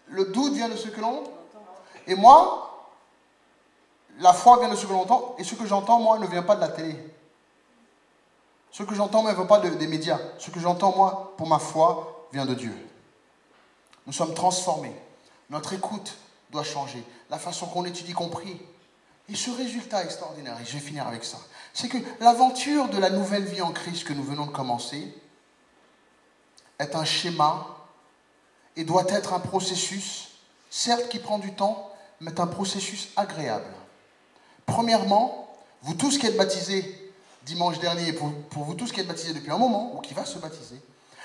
Le doute vient de ce que l'on... Et moi, la foi vient de ce que l'on entend, et ce que j'entends, moi, ne vient pas de la télé. Ce que j'entends, moi, ne vient pas des médias. Ce que j'entends, moi, pour ma foi, vient de Dieu. Nous sommes transformés. Notre écoute doit changer. La façon qu'on étudie, qu'on prie. Et ce résultat extraordinaire, et je vais finir avec ça, c'est que l'aventure de la nouvelle vie en Christ que nous venons de commencer est un schéma et doit être un processus, certes qui prend du temps, mais un processus agréable. Premièrement, vous tous qui êtes baptisés dimanche dernier, pour vous tous qui êtes baptisés depuis un moment, ou qui va se baptiser,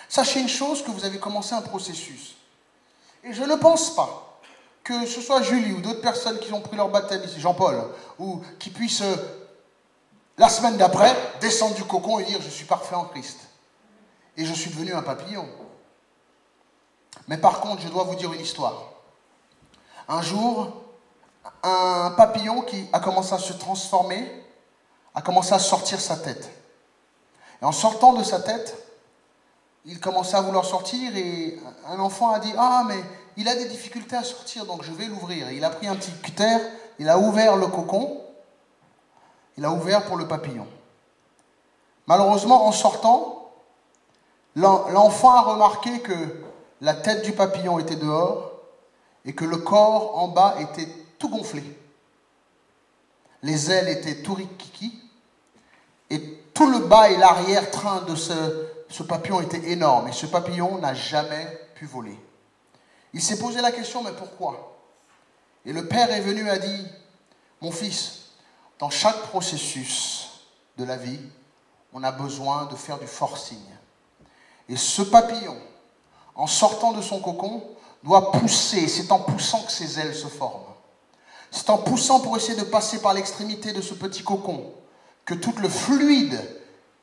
sachez une chose, que vous avez commencé un processus. Et je ne pense pas que ce soit Julie ou d'autres personnes qui ont pris leur baptême ici, Jean-Paul, ou qui puissent, la semaine d'après, descendre du cocon et dire « Je suis parfait en Christ. Et je suis devenu un papillon. » Mais par contre, je dois vous dire une histoire. Un jour, un papillon qui a commencé à se transformer, a commencé à sortir sa tête. Et en sortant de sa tête, il commençait à vouloir sortir et un enfant a dit « Ah, mais il a des difficultés à sortir, donc je vais l'ouvrir. » Il a pris un petit cutter, il a ouvert le cocon, il a ouvert pour le papillon. Malheureusement, en sortant, l'enfant a remarqué que la tête du papillon était dehors et que le corps en bas était tout gonflé. Les ailes étaient tout rikiki et tout le bas et l'arrière-train de ce papillon était énorme. Et ce papillon n'a jamais pu voler. Il s'est posé la question, mais pourquoi? Et le père est venu et a dit « Mon fils, Dans chaque processus de la vie, on a besoin de faire du forcing. Et ce papillon, en sortant de son cocon, doit pousser. C'est en poussant que ses ailes se forment. C'est en poussant pour essayer de passer par l'extrémité de ce petit cocon que tout le fluide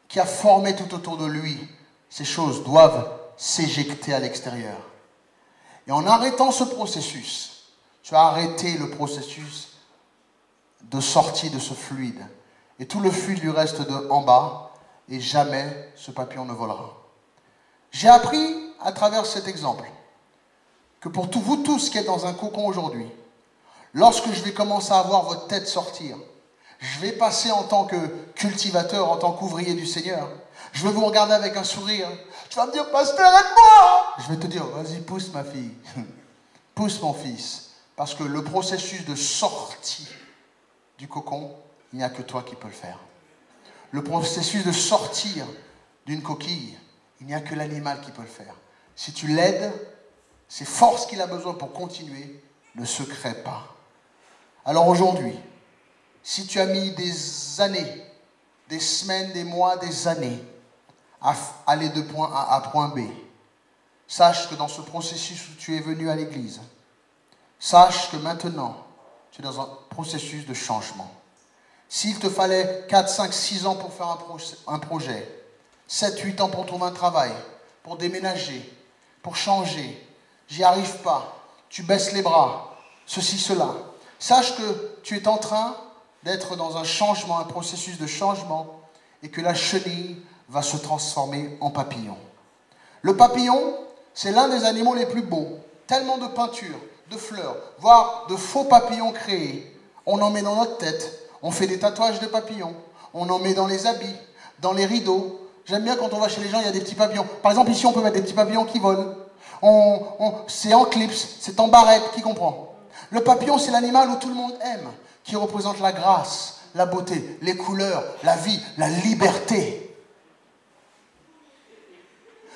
qui a formé tout autour de lui, ces choses doivent s'éjecter à l'extérieur. Et en arrêtant ce processus, tu as arrêté le processus de sortie de ce fluide. Et tout le fluide lui reste en bas et jamais ce papillon ne volera. J'ai appris à travers cet exemple que pour vous tous qui êtes dans un cocon aujourd'hui, lorsque je vais commencer à voir votre tête sortir, je vais passer en tant que cultivateur, en tant qu'ouvrier du Seigneur. Je vais vous regarder avec un sourire. Tu vas me dire, pasteur, aide-moi. Je vais te dire, vas-y, pousse ma fille. Pousse mon fils. Parce que le processus de sortie du cocon, il n'y a que toi qui peux le faire. Le processus de sortir d'une coquille, il n'y a que l'animal qui peut le faire. Si tu l'aides, ces forces qu'il a besoin pour continuer ne se créent pas. Alors aujourd'hui, si tu as mis des années, des semaines, des mois, des années à aller de point A à point B, sache que dans ce processus où tu es venu à l'église, sache que maintenant, tu es dans un processus de changement. S'il te fallait 4, 5, 6 ans pour faire un projet, 7, 8 ans pour trouver un travail, pour déménager, pour changer, j'y arrive pas, tu baisses les bras, ceci, cela. Sache que tu es en train d'être dans un changement, un processus de changement, et que la chenille va se transformer en papillon. Le papillon, c'est l'un des animaux les plus beaux. Tellement de peintures, de fleurs, voire de faux papillons créés. On en met dans notre tête, on fait des tatouages de papillons, on en met dans les habits, dans les rideaux. J'aime bien quand on va chez les gens, il y a des petits papillons. Par exemple, ici, on peut mettre des petits papillons qui volent. C'est en clips, c'est en barrette, qui comprend? Le papillon, c'est l'animal où tout le monde aime, qui représente la grâce, la beauté, les couleurs, la vie, la liberté.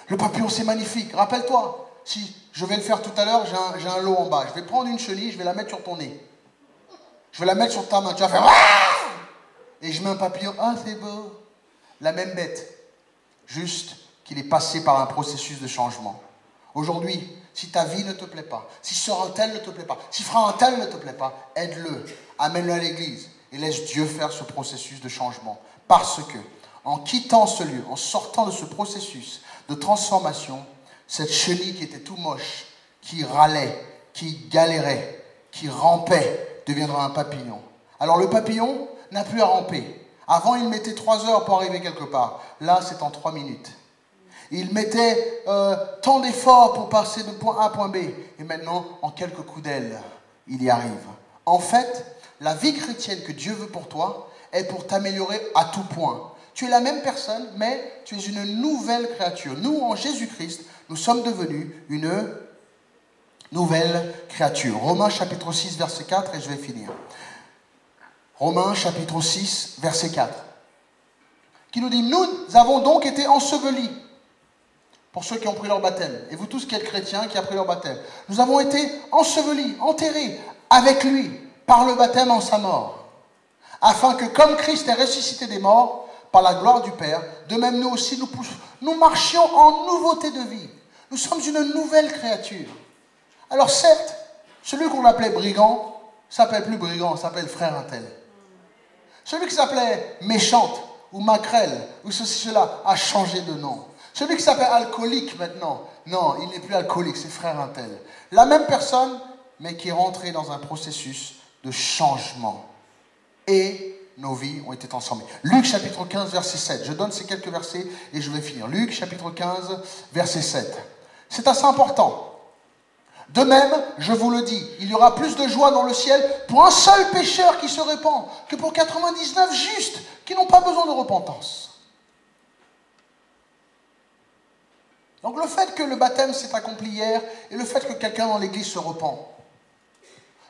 Le papillon, c'est magnifique. Rappelle-toi, si je vais le faire tout à l'heure, j'ai un lot en bas. Je vais prendre une chenille, je vais la mettre sur ton nez. Je vais la mettre sur ta main. Tu vas faire ah! Et je mets un papillon. Ah, c'est beau. La même bête. Juste qu'il est passé par un processus de changement. Aujourd'hui, si ta vie ne te plaît pas, si sœur un tel ne te plaît pas, si frère un tel ne te plaît pas, aide-le, amène-le à l'église et laisse Dieu faire ce processus de changement. Parce que, en quittant ce lieu, en sortant de ce processus de transformation, cette chenille qui était tout moche, qui râlait, qui galérait, qui rampait, deviendra un papillon. Alors le papillon n'a plus à ramper. Avant, il mettait 3 heures pour arriver quelque part. Là, c'est en 3 minutes. Il mettait tant d'efforts pour passer de point A à point B. Et maintenant, en quelques coups d'aile, il y arrive. En fait, la vie chrétienne que Dieu veut pour toi est pour t'améliorer à tout point. Tu es la même personne, mais tu es une nouvelle créature. Nous, en Jésus-Christ, nous sommes devenus une nouvelle créature. Romains chapitre 6, verset 4, et je vais finir. Romains chapitre 6, verset 4. Qui nous dit, nous avons donc été ensevelis. Pour ceux qui ont pris leur baptême, et vous tous qui êtes chrétiens, qui avez pris leur baptême, nous avons été ensevelis, enterrés avec lui, par le baptême en sa mort, afin que comme Christ est ressuscité des morts, par la gloire du Père, de même nous aussi, nous marchions en nouveauté de vie. Nous sommes une nouvelle créature. Alors certes, celui qu'on appelait brigand, s'appelle plus brigand, s'appelle frère untel. Celui qui s'appelait méchante, ou maquerelle, ou ceci, cela, a changé de nom. Celui qui s'appelle alcoolique maintenant, non, il n'est plus alcoolique, c'est frère untel. La même personne, mais qui est rentrée dans un processus de changement. Et nos vies ont été transformées. Luc chapitre 15, verset 7. Je donne ces quelques versets et je vais finir. Luc chapitre 15, verset 7. C'est assez important. De même, je vous le dis, il y aura plus de joie dans le ciel pour un seul pécheur qui se répand que pour 99 justes qui n'ont pas besoin de repentance. Donc le fait que le baptême s'est accompli hier et le fait que quelqu'un dans l'église se repent,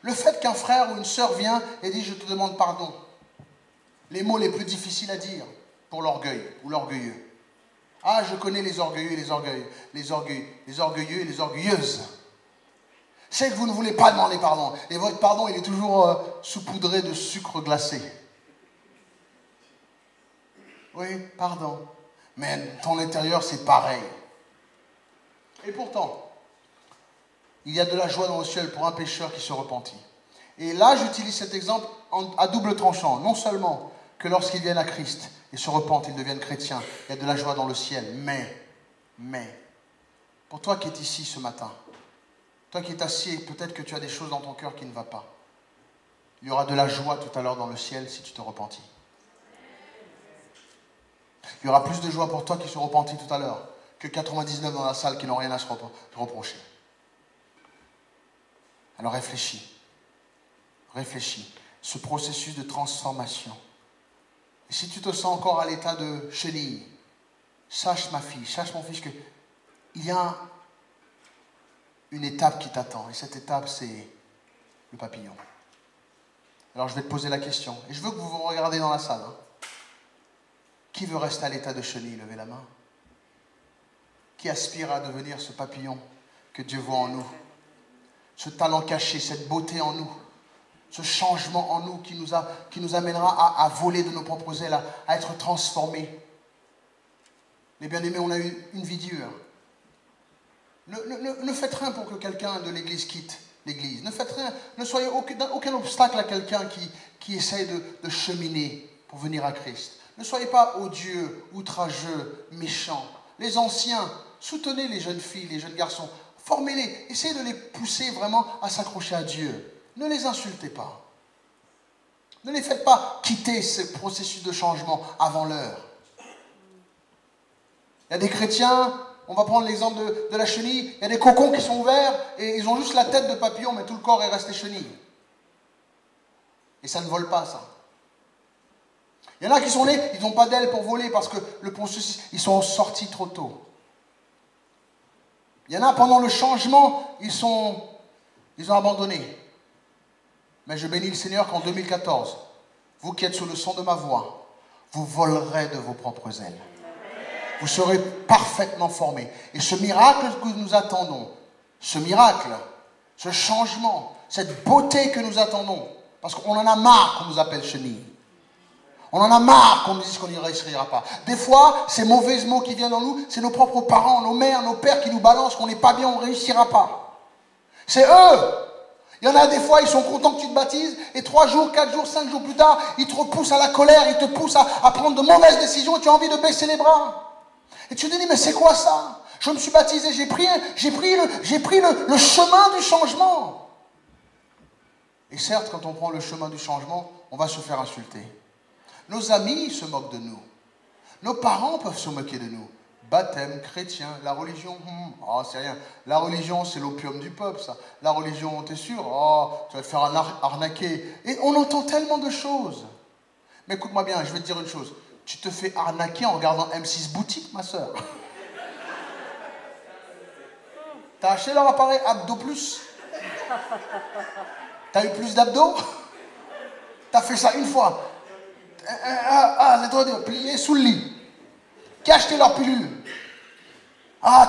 le fait qu'un frère ou une sœur vient et dit « je te demande pardon », les mots les plus difficiles à dire pour l'orgueil ou l'orgueilleux. Ah, je connais les orgueilleux et les orgueilleux et les orgueilleuses. C'est que vous ne voulez pas demander pardon. Et votre pardon, il est toujours saupoudré de sucre glacé. Oui, pardon. Mais ton intérieur, c'est pareil. Et pourtant, il y a de la joie dans le ciel pour un pécheur qui se repentit. Et là, j'utilise cet exemple à double tranchant. Non seulement que lorsqu'ils viennent à Christ et se repentent, ils deviennent chrétiens, il y a de la joie dans le ciel. Mais, pour toi qui es ici ce matin, toi qui es assis et peut-être que tu as des choses dans ton cœur qui ne vont pas, il y aura de la joie tout à l'heure dans le ciel si tu te repentis. Il y aura plus de joie pour toi qui se repentis tout à l'heure que 99 dans la salle qui n'ont rien à se reprocher. Alors réfléchis. Ce processus de transformation. Et si tu te sens encore à l'état de chenille, sache ma fille, sache mon fils qu'il y a une étape qui t'attend. Et cette étape, c'est le papillon. Alors je vais te poser la question. Et je veux que vous vous regardiez dans la salle. Qui veut rester à l'état de chenille? Levez la main. Qui aspire à devenir ce papillon que Dieu voit en nous? Ce talent caché, cette beauté en nous. Ce changement en nous qui nous amènera à voler de nos propres ailes, à être transformés. Les bien-aimés, on a eu une vie dure. Ne faites rien pour que quelqu'un de l'église quitte l'église. Ne faites rien. Ne soyez aucun obstacle à quelqu'un qui essaie de cheminer pour venir à Christ. Ne soyez pas odieux, outrageux, méchants. Les anciens, soutenez les jeunes filles, les jeunes garçons. Formez-les. Essayez de les pousser vraiment à s'accrocher à Dieu. Ne les insultez pas. Ne les faites pas quitter ce processus de changement avant l'heure. Il y a des chrétiens, on va prendre l'exemple de la chenille, il y a des cocons qui sont ouverts et ils ont juste la tête de papillon, mais tout le corps est resté chenille. Et ça ne vole pas, ça. Il y en a qui sont nés, ils n'ont pas d'ailes pour voler parce que le processus, ils sont sortis trop tôt. Il y en a, pendant le changement, ils ont abandonné. Mais je bénis le Seigneur qu'en 2014, vous qui êtes sous le son de ma voix, vous volerez de vos propres ailes. Vous serez parfaitement formés. Et ce miracle que nous attendons, ce miracle, ce changement, cette beauté que nous attendons, parce qu'on en a marre qu'on nous appelle chenille. On en a marre qu'on nous dise qu'on n'y réussira pas. Des fois, ces mauvais mots qui viennent en nous, c'est nos propres parents, nos mères, nos pères qui nous balancent qu'on n'est pas bien, on ne réussira pas. C'est eux. Il y en a des fois, ils sont contents que tu te baptises, et 3 jours, 4 jours, 5 jours plus tard, ils te repoussent à la colère, ils te poussent à prendre de mauvaises décisions, et tu as envie de baisser les bras. Et tu te dis, mais c'est quoi ça? Je me suis baptisé, j'ai pris le chemin du changement. Et certes, quand on prend le chemin du changement, on va se faire insulter. Nos amis se moquent de nous. Nos parents peuvent se moquer de nous. Baptême, chrétien, la religion, c'est rien. La religion, c'est l'opium du peuple, ça. La religion, t'es sûr? Tu vas te faire arnaquer. Et on entend tellement de choses. Mais écoute-moi bien, je vais te dire une chose. Tu te fais arnaquer en regardant M6 Boutique, ma soeur. T'as acheté leur appareil Abdo Plus? T'as eu plus d'abdos? T'as fait ça une fois? C'est trop dur. Plié sous le lit. Qui a acheté leur pilule?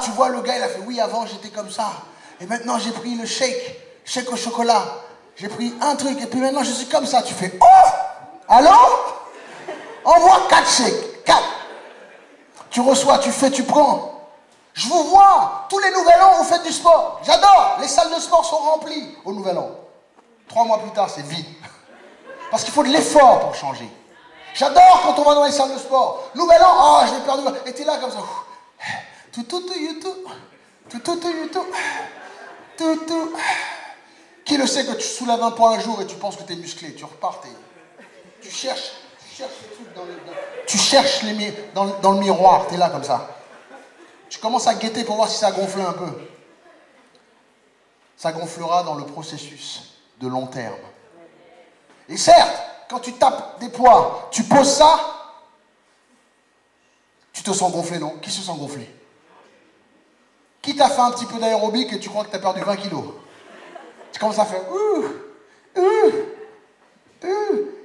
Tu vois, le gars, il a fait, oui, avant, j'étais comme ça. Et maintenant, j'ai pris le shake au chocolat. J'ai pris un truc, et puis maintenant, je suis comme ça. Tu fais, allô? Envoie 4 shakes. 4. Tu reçois, tu fais, tu prends. Je vous vois. Tous les Nouvel An, vous faites du sport. J'adore. Les salles de sport sont remplies au Nouvel An. 3 mois plus tard, c'est vide. Parce qu'il faut de l'effort pour changer. J'adore quand on va dans les salles de sport. Nouvel An, je l'ai perdu. Et t'es là comme ça. Qui le sait que tu soulèves un poids un jour et tu penses que t'es musclé. Tu repars, tu cherches les trucs tu cherches dans le miroir. T'es là comme ça. Tu commences à guetter pour voir si ça gonfle un peu. Ça gonflera dans le processus de long terme. Et certes, quand tu tapes des poids, tu poses ça, tu te sens gonflé, non? Qui se sent gonflé? Qui t'a fait un petit peu d'aérobic et tu crois que tu as perdu 20 kilos? Tu commences à faire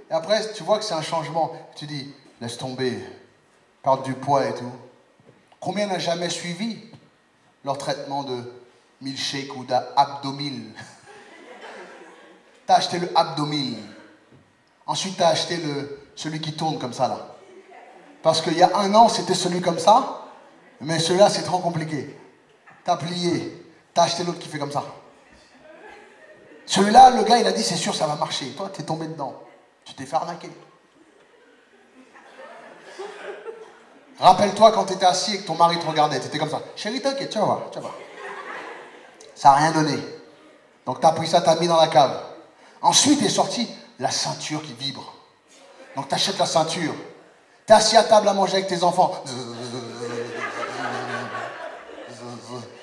et après, tu vois que c'est un changement. Tu dis, laisse tomber, perdre du poids et tout. Combien n'a jamais suivi leur traitement de milkshake ou d'abdomil? T'as acheté le abdomil. Ensuite, t'as acheté celui qui tourne comme ça, là. Parce qu'il y a un an, c'était celui comme ça, mais celui-là, c'est trop compliqué. T'as plié, t'as acheté l'autre qui fait comme ça. Celui-là, le gars, il a dit, c'est sûr, ça va marcher. Toi, t'es tombé dedans. Tu t'es fait arnaquer. Rappelle-toi quand t'étais assis et que ton mari te regardait, t'étais comme ça. Chérie, t'inquiète, tu vas voir, tu vas voir. Ça n'a rien donné. Donc t'as pris ça, t'as mis dans la cave. Ensuite est sortie la ceinture qui vibre. Donc t'achètes la ceinture. T'es assis à table à manger avec tes enfants.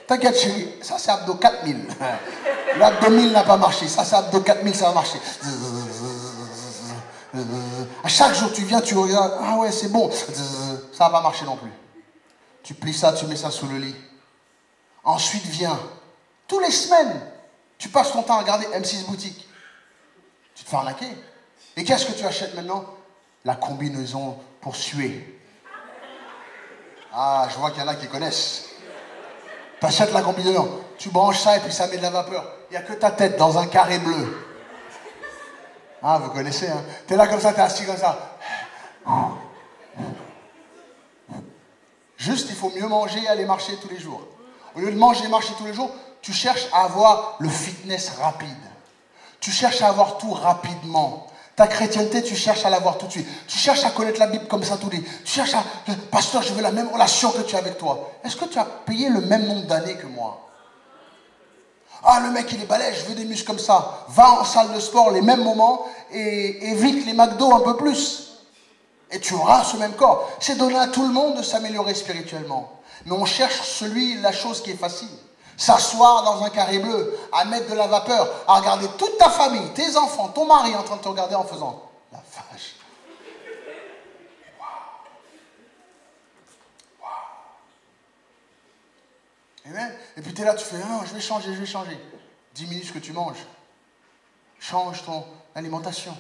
T'inquiète chérie, ça c'est abdo 4000. L'abdo 1000 n'a pas marché, ça c'est abdo 4000, ça va marcher. À chaque jour tu viens, tu regardes, ah ouais c'est bon, ça va pas marcher non plus. Tu plies ça, tu mets ça sous le lit. Ensuite vient, tous les semaines, tu passes ton temps à regarder M6 Boutique. Tu te fais arnaquer. Et qu'est-ce que tu achètes maintenant? La combinaison pour suer. Ah, je vois qu'il y en a qui connaissent. Tu achètes la combinaison, tu branches ça et puis ça met de la vapeur. Il n'y a que ta tête dans un carré bleu. Ah, vous connaissez, hein? Tu es là comme ça, tu es assis comme ça. Juste, il faut mieux manger et aller marcher tous les jours. Au lieu de manger et marcher tous les jours, tu cherches à avoir le fitness rapide. Tu cherches à avoir tout rapidement. Ta chrétienté, tu cherches à l'avoir tout de suite. Tu cherches à connaître la Bible comme ça tout de suite. Tu cherches à... Pasteur, je veux la même relation que tu as avec toi. Est-ce que tu as payé le même nombre d'années que moi? Ah, le mec, il est balèze, je veux des muscles comme ça. Va en salle de sport les mêmes moments et évite les McDo un peu plus. Et tu auras ce même corps. C'est donné à tout le monde de s'améliorer spirituellement. Mais on cherche la chose qui est facile. S'asseoir dans un carré bleu, à mettre de la vapeur, à regarder toute ta famille, tes enfants, ton mari en train de te regarder en faisant la vache. Waouh. Amen. Et puis tu es là, tu fais non, je vais changer. Diminue ce que tu manges. Change ton alimentation.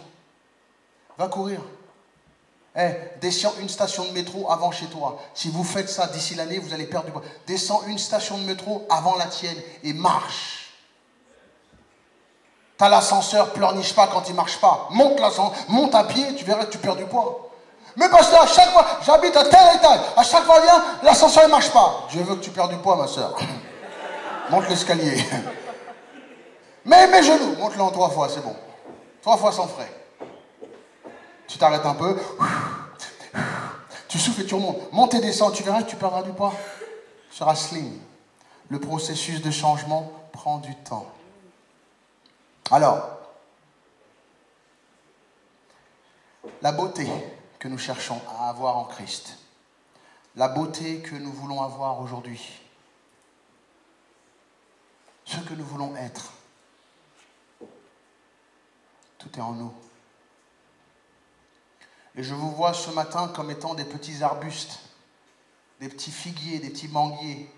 Va courir. Descends une station de métro avant chez toi. Si vous faites ça d'ici l'année, vous allez perdre du poids. Descends une station de métro avant la tienne et marche. T'as l'ascenseur, pleurniche pas quand il marche pas. Monte l'ascenseur, monte à pied, tu verras que tu perds du poids. Mais pasteur, à chaque fois, j'habite à tel étage, à chaque fois vient, l'ascenseur ne marche pas. Dieu veut que tu perds du poids, ma soeur. Monte l'escalier. Mais mes genoux, monte-le en 3 fois, c'est bon. 3 fois sans frais. Tu t'arrêtes un peu, tu souffles et tu remontes. Monte et descends, tu verras que tu perdras du poids. Tu seras slim. Le processus de changement prend du temps. Alors, la beauté que nous cherchons à avoir en Christ, la beauté que nous voulons avoir aujourd'hui, ce que nous voulons être, tout est en nous. Et je vous vois ce matin comme étant des petits arbustes, des petits figuiers, des petits manguiers,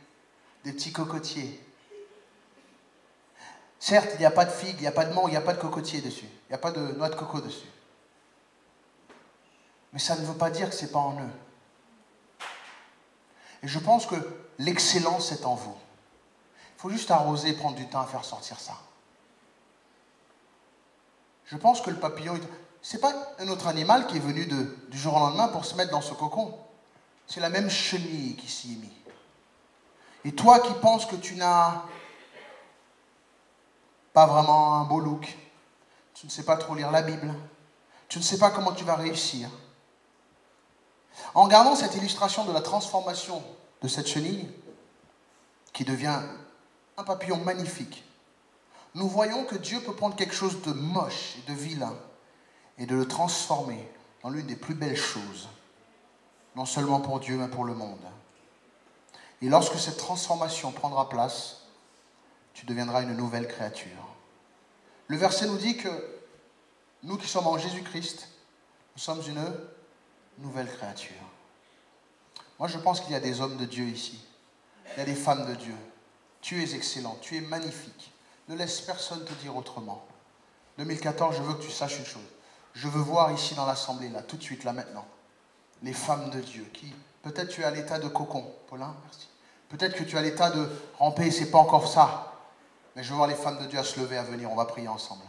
des petits cocotiers. Certes, il n'y a pas de figues, il n'y a pas de mangue, il n'y a pas de cocotier dessus. Il n'y a pas de noix de coco dessus. Mais ça ne veut pas dire que ce n'est pas en eux. Et je pense que l'excellence est en vous. Il faut juste arroser et prendre du temps à faire sortir ça. Je pense que le papillon... Ce n'est pas un autre animal qui est venu du jour au lendemain pour se mettre dans ce cocon. C'est la même chenille qui s'y est mise. Et toi qui penses que tu n'as pas vraiment un beau look, tu ne sais pas trop lire la Bible, tu ne sais pas comment tu vas réussir. En regardant cette illustration de la transformation de cette chenille, qui devient un papillon magnifique, nous voyons que Dieu peut prendre quelque chose de moche et de vilain et de le transformer en l'une des plus belles choses, non seulement pour Dieu, mais pour le monde. Et lorsque cette transformation prendra place, tu deviendras une nouvelle créature. Le verset nous dit que nous qui sommes en Jésus-Christ, nous sommes une nouvelle créature. Moi, je pense qu'il y a des hommes de Dieu ici. Il y a des femmes de Dieu. Tu es excellent, tu es magnifique. Ne laisse personne te dire autrement. 2014, je veux que tu saches une chose. Je veux voir ici dans l'assemblée, là, tout de suite, là, maintenant, les femmes de Dieu qui, peut-être tu es à l'état de cocon. Paulin, merci. Peut-être que tu es à l'état de ramper, c'est pas encore ça. Mais je veux voir les femmes de Dieu à se lever, à venir, on va prier ensemble.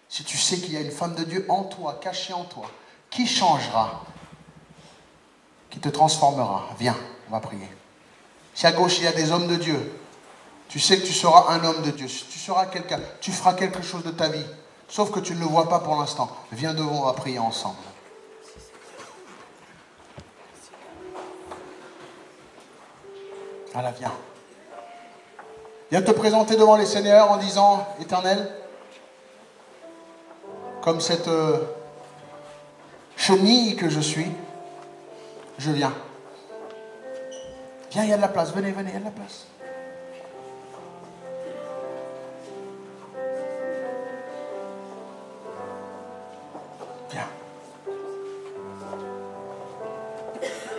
Si tu sais qu'il y a une femme de Dieu en toi, cachée en toi, qui changera qui te transformera. Viens, on va prier. Si à gauche il y a des hommes de Dieu, tu sais que tu seras un homme de Dieu. Tu seras quelqu'un, tu feras quelque chose de ta vie. Sauf que tu ne le vois pas pour l'instant. Viens devant, on va prier ensemble. Voilà, viens. Viens te présenter devant les Seigneurs en disant, Éternel, comme cette chenille que je suis, je viens. Viens, il y a de la place. Venez, venez, il y a de la place. Viens.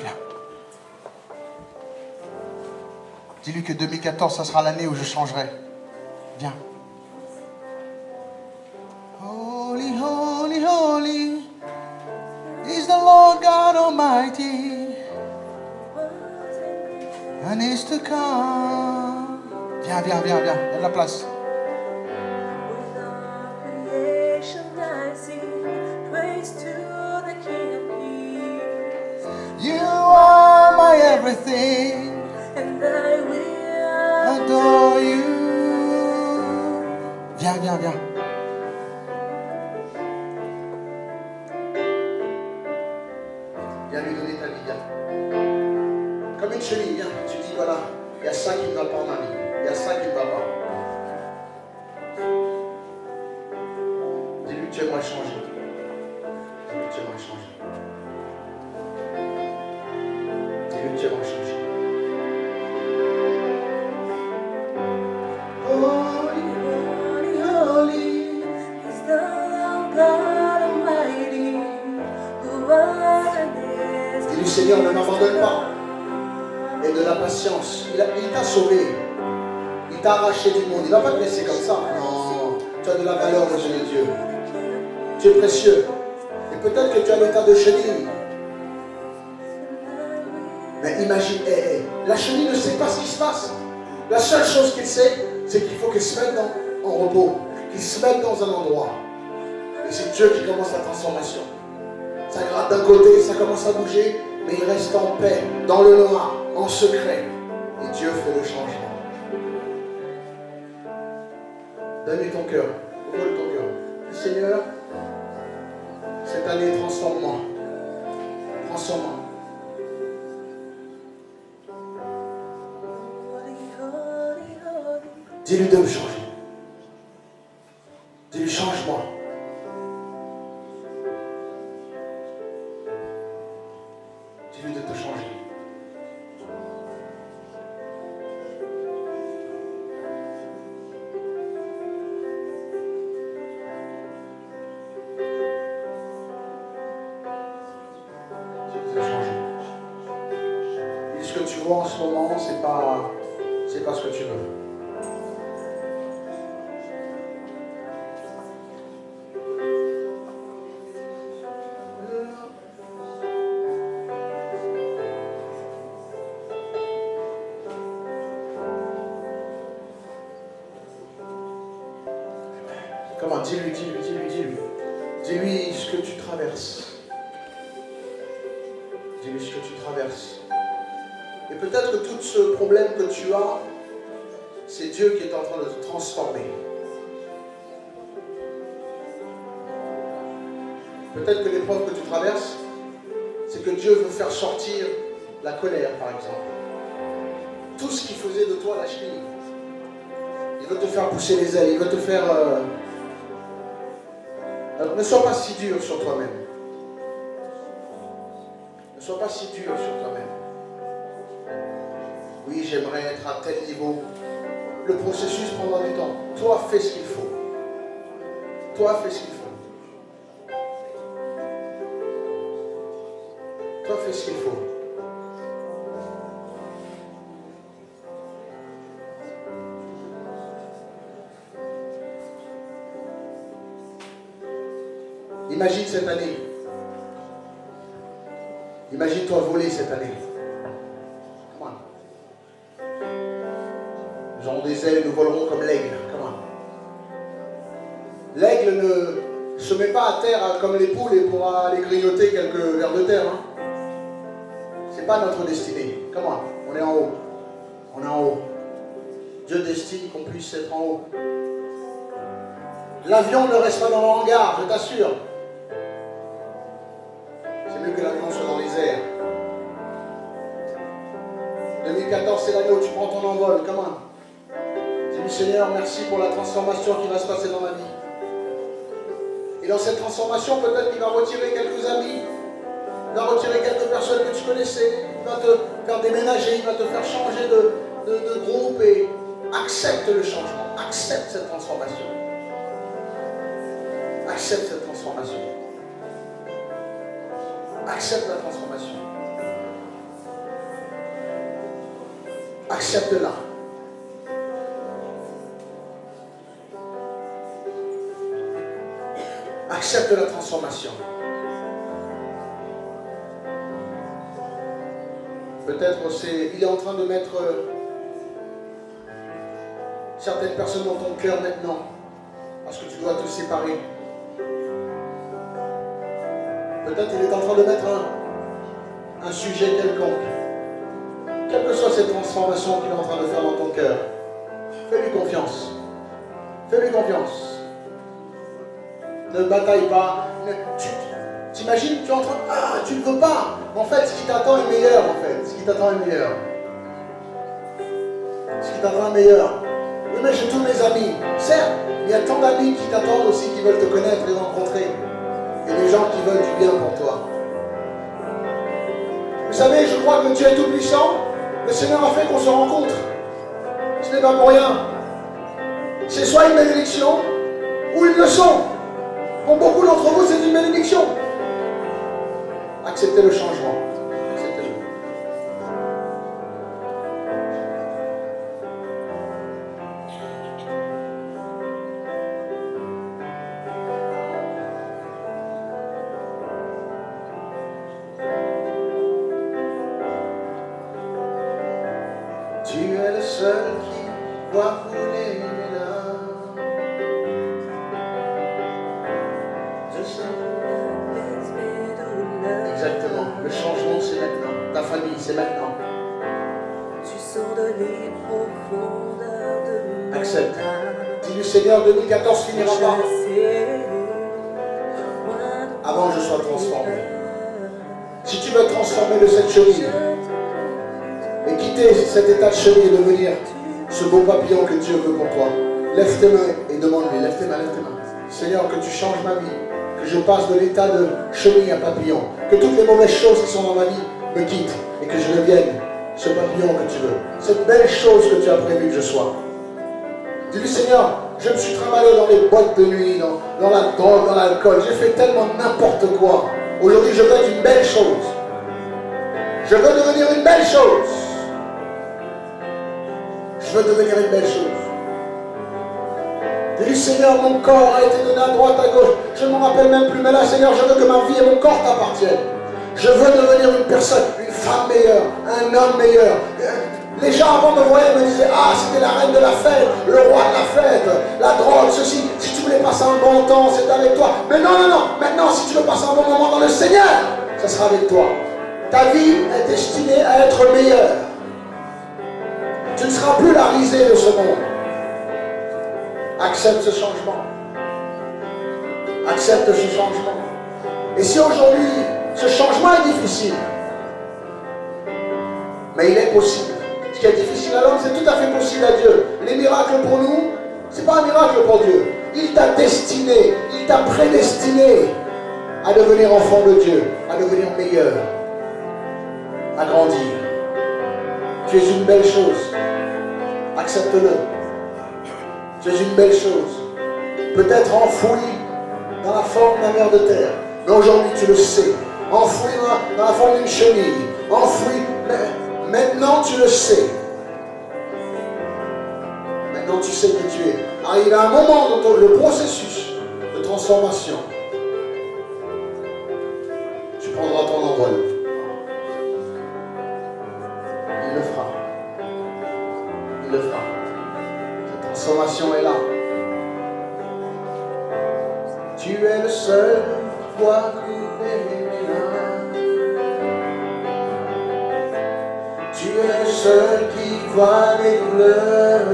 Viens. Dis-lui que 2014, ça sera l'année où je changerai. Viens. Holy, holy, holy is the Lord God Almighty. And is to come. Viens, viens, viens, viens. Il y a de la place. You are my everything, and I will adore you. Viens, viens, viens. Viens lui donner ta vie, viens. Comme une chenille, viens. Tu dis, voilà, il y a ça qui ne va pas en ma vie. Il y a ça qui ne va pas. Dis-lui, tu aimerais changer. Dis-lui, tu aimerais changer. Dis-lui, tu aimerais changer. Holy, holy, holy is the God Almighty, who was and is. Dis-lui, Seigneur, ne m'abandonne pas. Et de la patience. Il t'a sauvé. Il t'a arraché du monde. Il ne va pas te laisser comme ça. Non. Tu as de la valeur aux yeux de Dieu. Tu es précieux. Et peut-être que tu as l'état de chenille. Mais imagine, la chenille ne sait pas ce qui se passe. La seule chose qu'il sait, c'est qu'il faut qu'il se mette en repos. Qu'il se mette dans un endroit. Et c'est Dieu qui commence la transformation. Ça gratte d'un côté, ça commence à bouger, mais il reste en paix, dans le noir, en secret. Et Dieu fait le changement. Donne-lui ton cœur. Ouvre ton cœur. Dis, Seigneur, cette année, transforme-moi. Transforme-moi. Dis-lui de me changer. Dis-lui, change-moi. Dis-lui de te changer. Et ce que tu vois en ce moment, c'est pas ce que tu veux. Comment? Dis-lui. Dis-lui ce que tu traverses. Dis-lui ce que tu traverses. Et peut-être que tout ce problème que tu as, c'est Dieu qui est en train de te transformer. Peut-être que l'épreuve que tu traverses, c'est que Dieu veut faire sortir la colère, par exemple. Tout ce qui faisait de toi la chenille. Il veut te faire pousser les ailes, il veut te faire... Alors ne sois pas si dur sur toi-même. Ne sois pas si dur sur toi-même. Oui, j'aimerais être à tel niveau. Le processus prendra du temps. Toi, fais ce qu'il faut. Toi, fais ce qu'il faut. Toi, fais ce qu'il faut. Imagine cette année. Imagine-toi voler cette année. Come on. Nous aurons des ailes, nous volerons comme l'aigle. Come on. L'aigle ne se met pas à terre comme les poules et pourra aller grignoter quelques vers de terre. Hein. Ce n'est pas notre destinée. Comment? On est en haut. On est en haut. Dieu destine qu'on puisse être en haut. L'avion ne reste pas dans le hangar, je t'assure. C'est mieux que l'avion soit dans les airs. 2014, c'est l'année où tu prends ton envol. Comment? Dis-lui, Seigneur, merci pour la transformation qui va se passer dans ma vie. Et dans cette transformation, peut-être qu'il va retirer quelques amis, il va retirer quelques personnes que tu connaissais, il va te faire déménager, il va te faire changer de groupe et accepte le changement, accepte cette transformation. Accepte cette transformation. Accepte la transformation. Accepte-la. Accepte la transformation. Peut-être il est en train de mettre certaines personnes dans ton cœur maintenant, parce que tu dois te séparer. Peut-être il est en train de mettre un sujet quelconque. Quelle que soit cette transformation qu'il est en train de faire dans ton cœur, fais-lui confiance. Fais-lui confiance. Ne bataille pas. T'imagines, tu es en train... Ah, tu ne veux pas. En fait, ce qui t'attend est meilleur, en fait. Ce qui t'attend est meilleur. Ce qui t'attend est meilleur. Oui, mais j'ai tous mes amis. Certes, il y a tant d'amis qui t'attendent aussi, qui veulent te connaître et rencontrer. Et des gens qui veulent du bien pour toi. Vous savez, je crois que Dieu est tout puissant. Le Seigneur a fait qu'on se rencontre. Ce n'est pas pour rien. C'est soit une bénédiction ou une leçon. Pour beaucoup d'entre vous, c'est une bénédiction. Acceptez le changement. Acceptez-le. Tu es le seul qui voit couler mes larmes. Exactement. Le changement, c'est maintenant. Ta famille, c'est maintenant. Tu sors de les profondeurs de mon Accepte. âme. Dis-lui, Seigneur, 2014 finira pas avant que je sois transformé. Si tu veux transformer de cette chenille et quitter cet état de chenille et devenir ce beau papillon que Dieu veut pour toi, lève tes mains et demande-lui, lève tes mains. Seigneur, que tu changes ma vie, que je passe de l'état de chenille à papillon, que toutes les mauvaises choses qui sont dans ma vie me quittent et que je devienne ce papillon que tu veux, cette belle chose que tu as prévu que je sois. Dis-lui, Seigneur, je me suis trimballé dans les boîtes de nuit, dans la drogue, dans l'alcool, j'ai fait tellement n'importe quoi. Aujourd'hui, je veux être une belle chose. Je veux devenir une belle chose. Je veux devenir une belle chose. Dis-lui, Seigneur, mon corps a été donné à droite, à gauche. Je ne m'en rappelle même plus, mais là, Seigneur, je veux que ma vie et mon corps t'appartiennent. Je veux devenir une personne, une femme meilleure, un homme meilleur. Les gens avant me voyaient me disaient, ah, c'était la reine de la fête, le roi de la fête, la drogue, ceci. Si tu voulais passer un bon temps, c'est avec toi. Mais non. Maintenant, si tu veux passer un bon moment dans le Seigneur, ça sera avec toi. Ta vie est destinée à être meilleure. Tu ne seras plus la risée de ce monde. Accepte ce changement. Accepte ce changement. Et si aujourd'hui, ce changement est difficile, mais il est possible. Ce qui est difficile à l'homme, c'est tout à fait possible à Dieu. Les miracles pour nous, ce n'est pas un miracle pour Dieu. Il t'a destiné, il t'a prédestiné à devenir enfant de Dieu, à devenir meilleur, à grandir. Tu es une belle chose. Accepte-le. Tu es une belle chose. Peut-être enfoui dans la forme d'un ver de terre. Mais aujourd'hui, tu le sais. Enfoui dans la forme d'une chenille. Enfoui. Maintenant, tu le sais. Maintenant, tu sais que tu es. Arrive à un moment dans le processus de transformation. Tu prendras ton envol. Il le fera. Il le fera. Cette transformation est là. Tu es le seul qui voit couler mes larmes. es seul qui voit mes douleurs.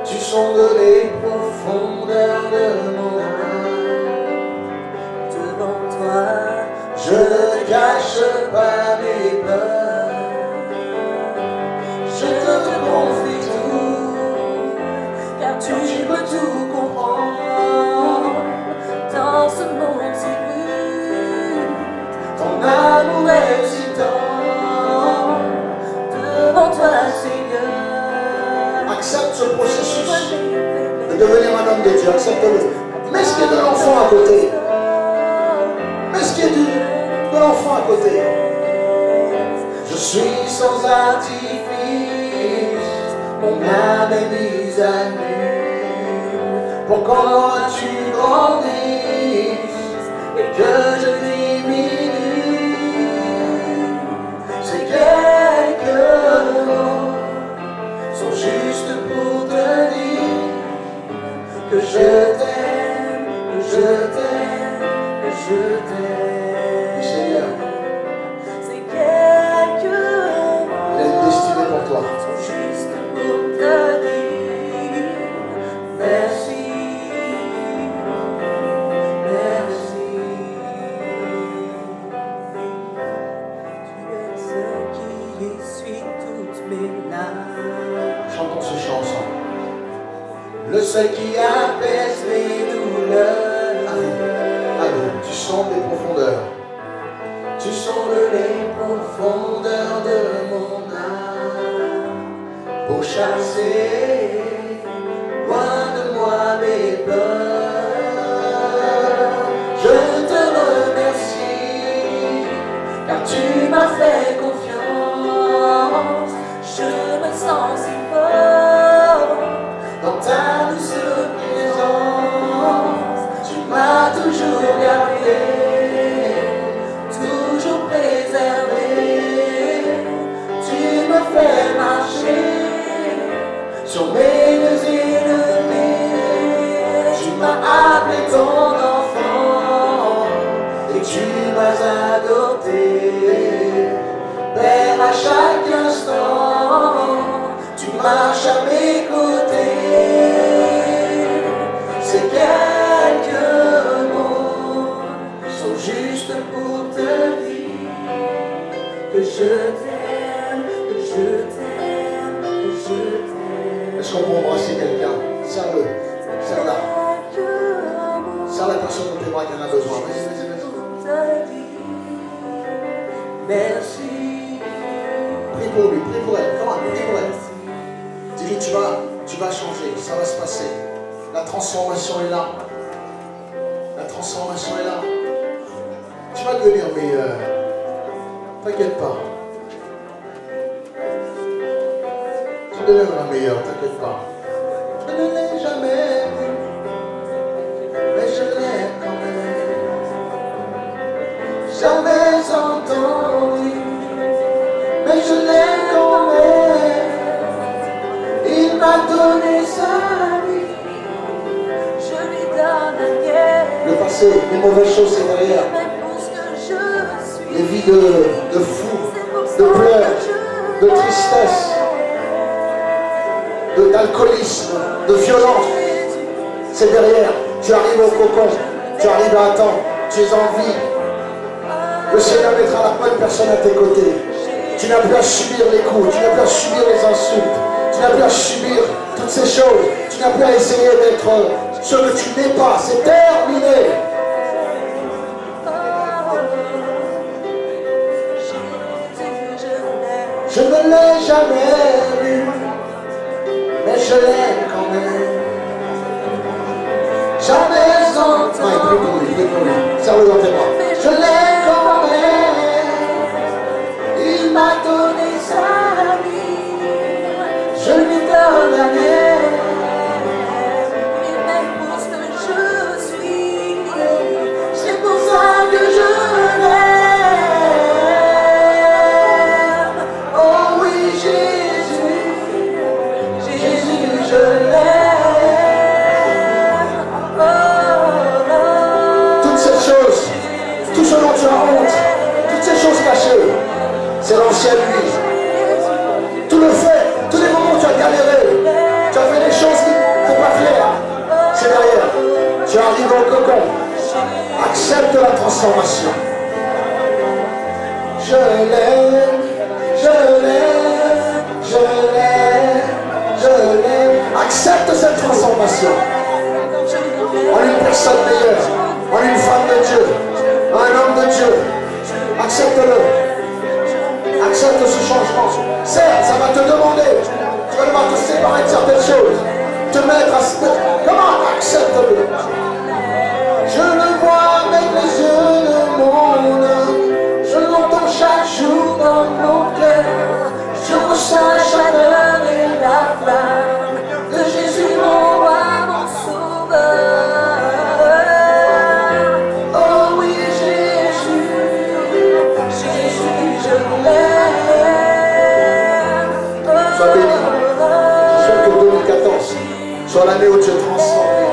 Tu sondes les profondeurs de mon âme. Devant toi, Je ne cache pas mes peurs. Je te confie tout, car tu peux tout comprendre. Dans ce monde si rude, ton amour est si tendre. devant toi, Seigneur, Accepte ce processus de devenir un homme de Dieu, accepte-le. Mets ce qui est de l'enfant à côté. Mets ce qui est de l'enfant à côté. Je suis sans artifice, mon âme est mise à nu. Pour qu'en tu grandisses et que je diminue. Ces quelques mots sont juste pour te dire que je t'aime, que je t'aime, que je t'aime. Seigneur, ces quelques il a une destinée pour toi. sont juste pour te dire merci, merci. Tu es celle qui essuie toutes mes larmes. Chantons ce chant ensemble. Le seul qui apaise les douleurs. Allez, tu sondes les profondeurs. Tu sondes les profondeurs de mon âme pour chasser loin de moi mes peurs. Je te remercie car tu m'as fait confiance. Je me sens si fort Dans ta douce présence, tu m'as toujours gardé, toujours préservé. Tu me fais marcher sur mes deux élevés. Tu m'as appelé ton enfant et tu m'as adopté. Père, à chaque instant, tu marches à mes côtés. Ces quelques mots sont juste pour te dire que je t'aime, que je t'aime, que je t'aime. Est-ce qu'on peut embrasser quelqu'un? Serre-le, serre-la. Serre la personne dans tes bras qui en a besoin. Vas-y, vas-y, vas-y. Merci. Prie pour lui, prie pour elle. Comment? Prie pour elle. Dis-lui, tu vas changer, ça va se passer. La transformation est là. La transformation est là. Tu vas devenir meilleur. T'inquiète pas. Tu deviendras meilleur, t'inquiète pas. Je ne l'ai jamais vu, mais je l'aime quand même. Jamais entendu, mais je l'aime quand même. Il m'a donné sa vie. Je lui donne la mienne. Le passé, les mauvaises choses, c'est derrière. Même pour ce que je suis. Les vies de fous, de pleurs, de tristesse, d'alcoolisme, de violence. C'est derrière. Tu arrives au cocon, tu arrives à temps, tu es en vie. Le Seigneur mettra la bonne personne à tes côtés. Tu n'as plus à subir les coups, tu n'as plus à subir les insultes, tu n'as plus à subir toutes ces choses. Tu n'as plus à essayer d'être ce que tu n'es pas. C'est terminé. Je ne l'ai jamais vu, mais je l'aime quand même. Jamais entendu. Ouais, prie pour lui, serre-le dans tes bras. Je l'aime quand même. Il m'a donné sa vie. Je lui donne la mienne. Et même pour ce que je suis, c'est pour ça que je l'aime. Oh oui, Jésus, Jésus, je l'aime. Toutes ces choses c'est lui. Tout le fait, tous les moments où tu as galéré, tu as fait des choses qui ne sont pas fières, c'est derrière. Tu arrives au cocon. Accepte la transformation. Je l'aime, je l'aime, je l'aime, je l'aime. Accepte cette transformation. En une personne meilleure, en une femme de Dieu, en un homme de Dieu. Accepte-le. Accepte ce changement. Certes, ça va te demander. Tu vas devoir te séparer de certaines choses. Te mettre à... Comment? Accepte-le. Je le vois avec les yeux de mon âme. Je l'entends chaque jour dans mon cœur. Je ressens la chaleur et la flamme de Jésus, mon roi, mon sauveur. Oh oui, Jésus, Jésus, je l'aime. Sois béni. Je souhaite que 2014 soit l'année où tu es transformé.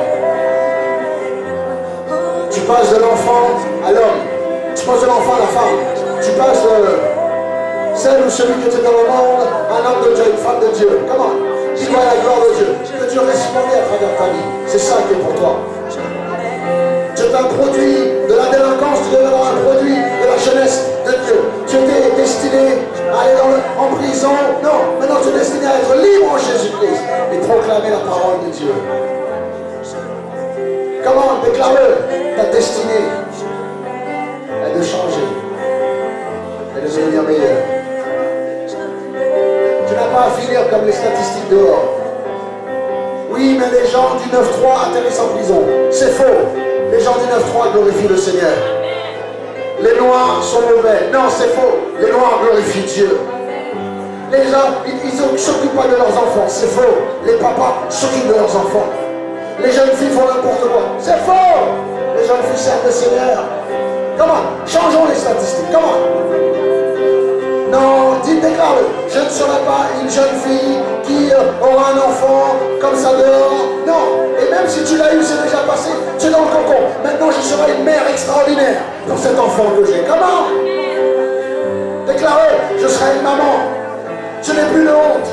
Tu passes de l'enfant à l'homme. Tu passes de l'enfant à la femme. Tu passes de celle ou celui qui était dans le monde, un homme de Dieu, une femme de Dieu. Comment? Dis quoi la gloire de Dieu. Que Dieu resplendit à travers ta vie. C'est ça qui est pour toi. Tu es un produit de la délinquance, tu deviendras un produit de la jeunesse de Dieu. Tu étais destiné à aller en prison. Non, maintenant tu es destiné à être libre en Jésus-Christ et proclamer la parole de Dieu. Comment? Déclare-le. Ta destinée est de changer. Et de devenir meilleur. Tu n'as pas à finir comme les statistiques dehors. Oui, mais les gens du 9-3 atterrissent en prison. C'est faux. Les gens du 9-3 glorifient le Seigneur. Les Noirs sont mauvais. Non, c'est faux. Les Noirs glorifient Dieu. Les gens, ils ne s'occupent pas de leurs enfants. C'est faux. Les papas s'occupent de leurs enfants. Les jeunes filles font n'importe quoi. C'est faux. Les jeunes filles servent le Seigneur. Comment? Changeons les statistiques. Comment? Non, déclare-le. Je ne serai pas une jeune fille qui aura un enfant comme ça dehors. Non. Et même si tu l'as eu, c'est déjà passé. Tu es dans le cocon. Maintenant, je serai une mère extraordinaire pour cet enfant que j'ai. Comment? Déclare-le. Je serai une maman. Je n'ai plus de honte.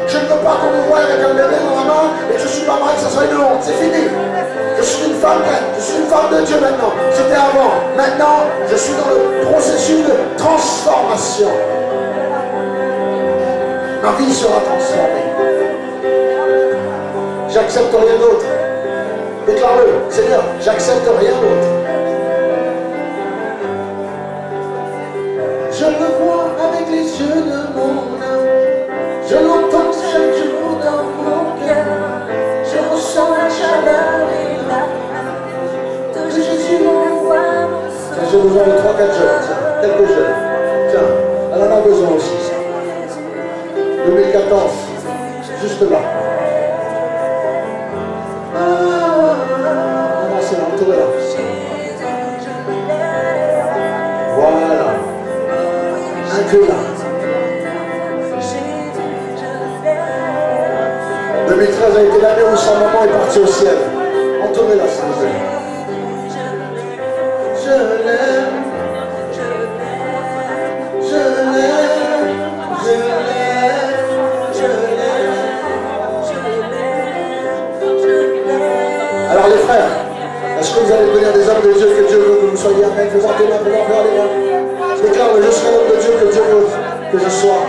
Je ne veux pas qu'on me voie avec un bébé dans la main et que je suis pas marié, que ça soit une honte. C'est fini. Je suis une femme de Dieu maintenant. C'était avant. Maintenant, je suis dans le processus de transformation. Ma vie sera transformée. J'accepte rien d'autre. Déclare-le. Seigneur, j'accepte rien d'autre. Je le vois avec les yeux de mon âme. Je l'entends chaque jour dans mon cœur. Je ressens la chaleur et la flamme de Jésus, mon roi, mon sauveur. J'ai besoin de 3-4 jeunes, quelques jeunes. Tiens, elle en a besoin aussi. 2014, juste là. Avancez là, entourez là. Voilà. Un que là. 2013 a été l'année où sa maman est partie au ciel. Entourez là, s'il vous plaît. Je l'aime. Je l'aime. Je l'aime. Alors les frères, est-ce que vous allez devenir des hommes de Dieu que Dieu veut que vous soyez? Amen. Fais voir tes mains, fais voir les mains. Déclare, je serai l'homme de Dieu que Dieu veut que je sois.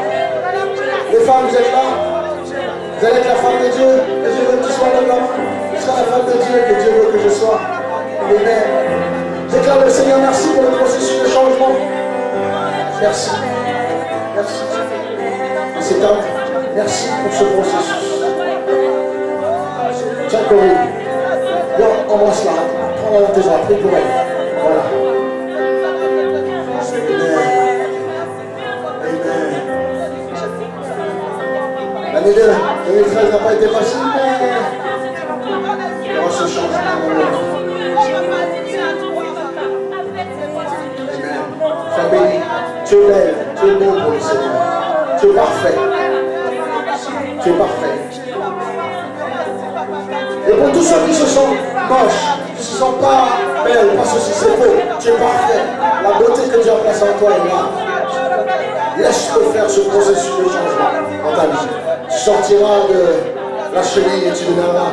Les femmes, vous êtes là? Vous allez être la femme de Dieu que Dieu veut que tu sois là-bas. Tu seras la femme de Dieu que Dieu veut que je sois. Amen. Déclare le Seigneur, merci pour le processus de changement. Merci. Merci. C'est un. Merci pour ce processus. Tiens, Corinne. Viens, embrasse-la. Prends-la dans tes bras. Prie pour elle. Voilà. L'année 2013 n'a pas été facile, mais il y aura ce changement. Sois béni. Tu es belle. Tu es beau pour le Seigneur. Tu es parfait. Tu es parfait. Et pour tous ceux qui se sentent moches, qui ne se sentent pas belles, parce que c'est faux, tu es parfait. La beauté que Dieu a placée en toi est là. Laisse-le faire ce processus de changement dans ta vie. Tu sortiras de la chenille et tu deviendras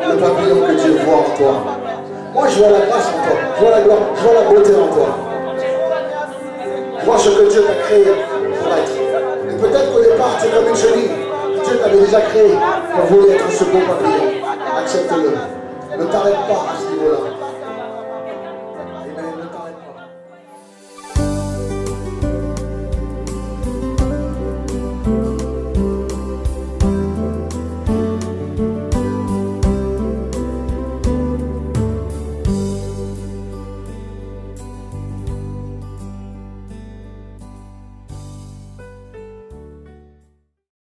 le papillon que Dieu voit en toi. Moi, je vois la grâce en toi. Je vois la gloire. Je vois la beauté en toi. Je vois ce que Dieu t'a créé pour être. Et peut-être qu'au départ, tu es comme une chenille. Dieu t'avait déjà créé pour vouloir être ce beau papillon. Accepte-le. Ne t'arrête pas à ce niveau-là.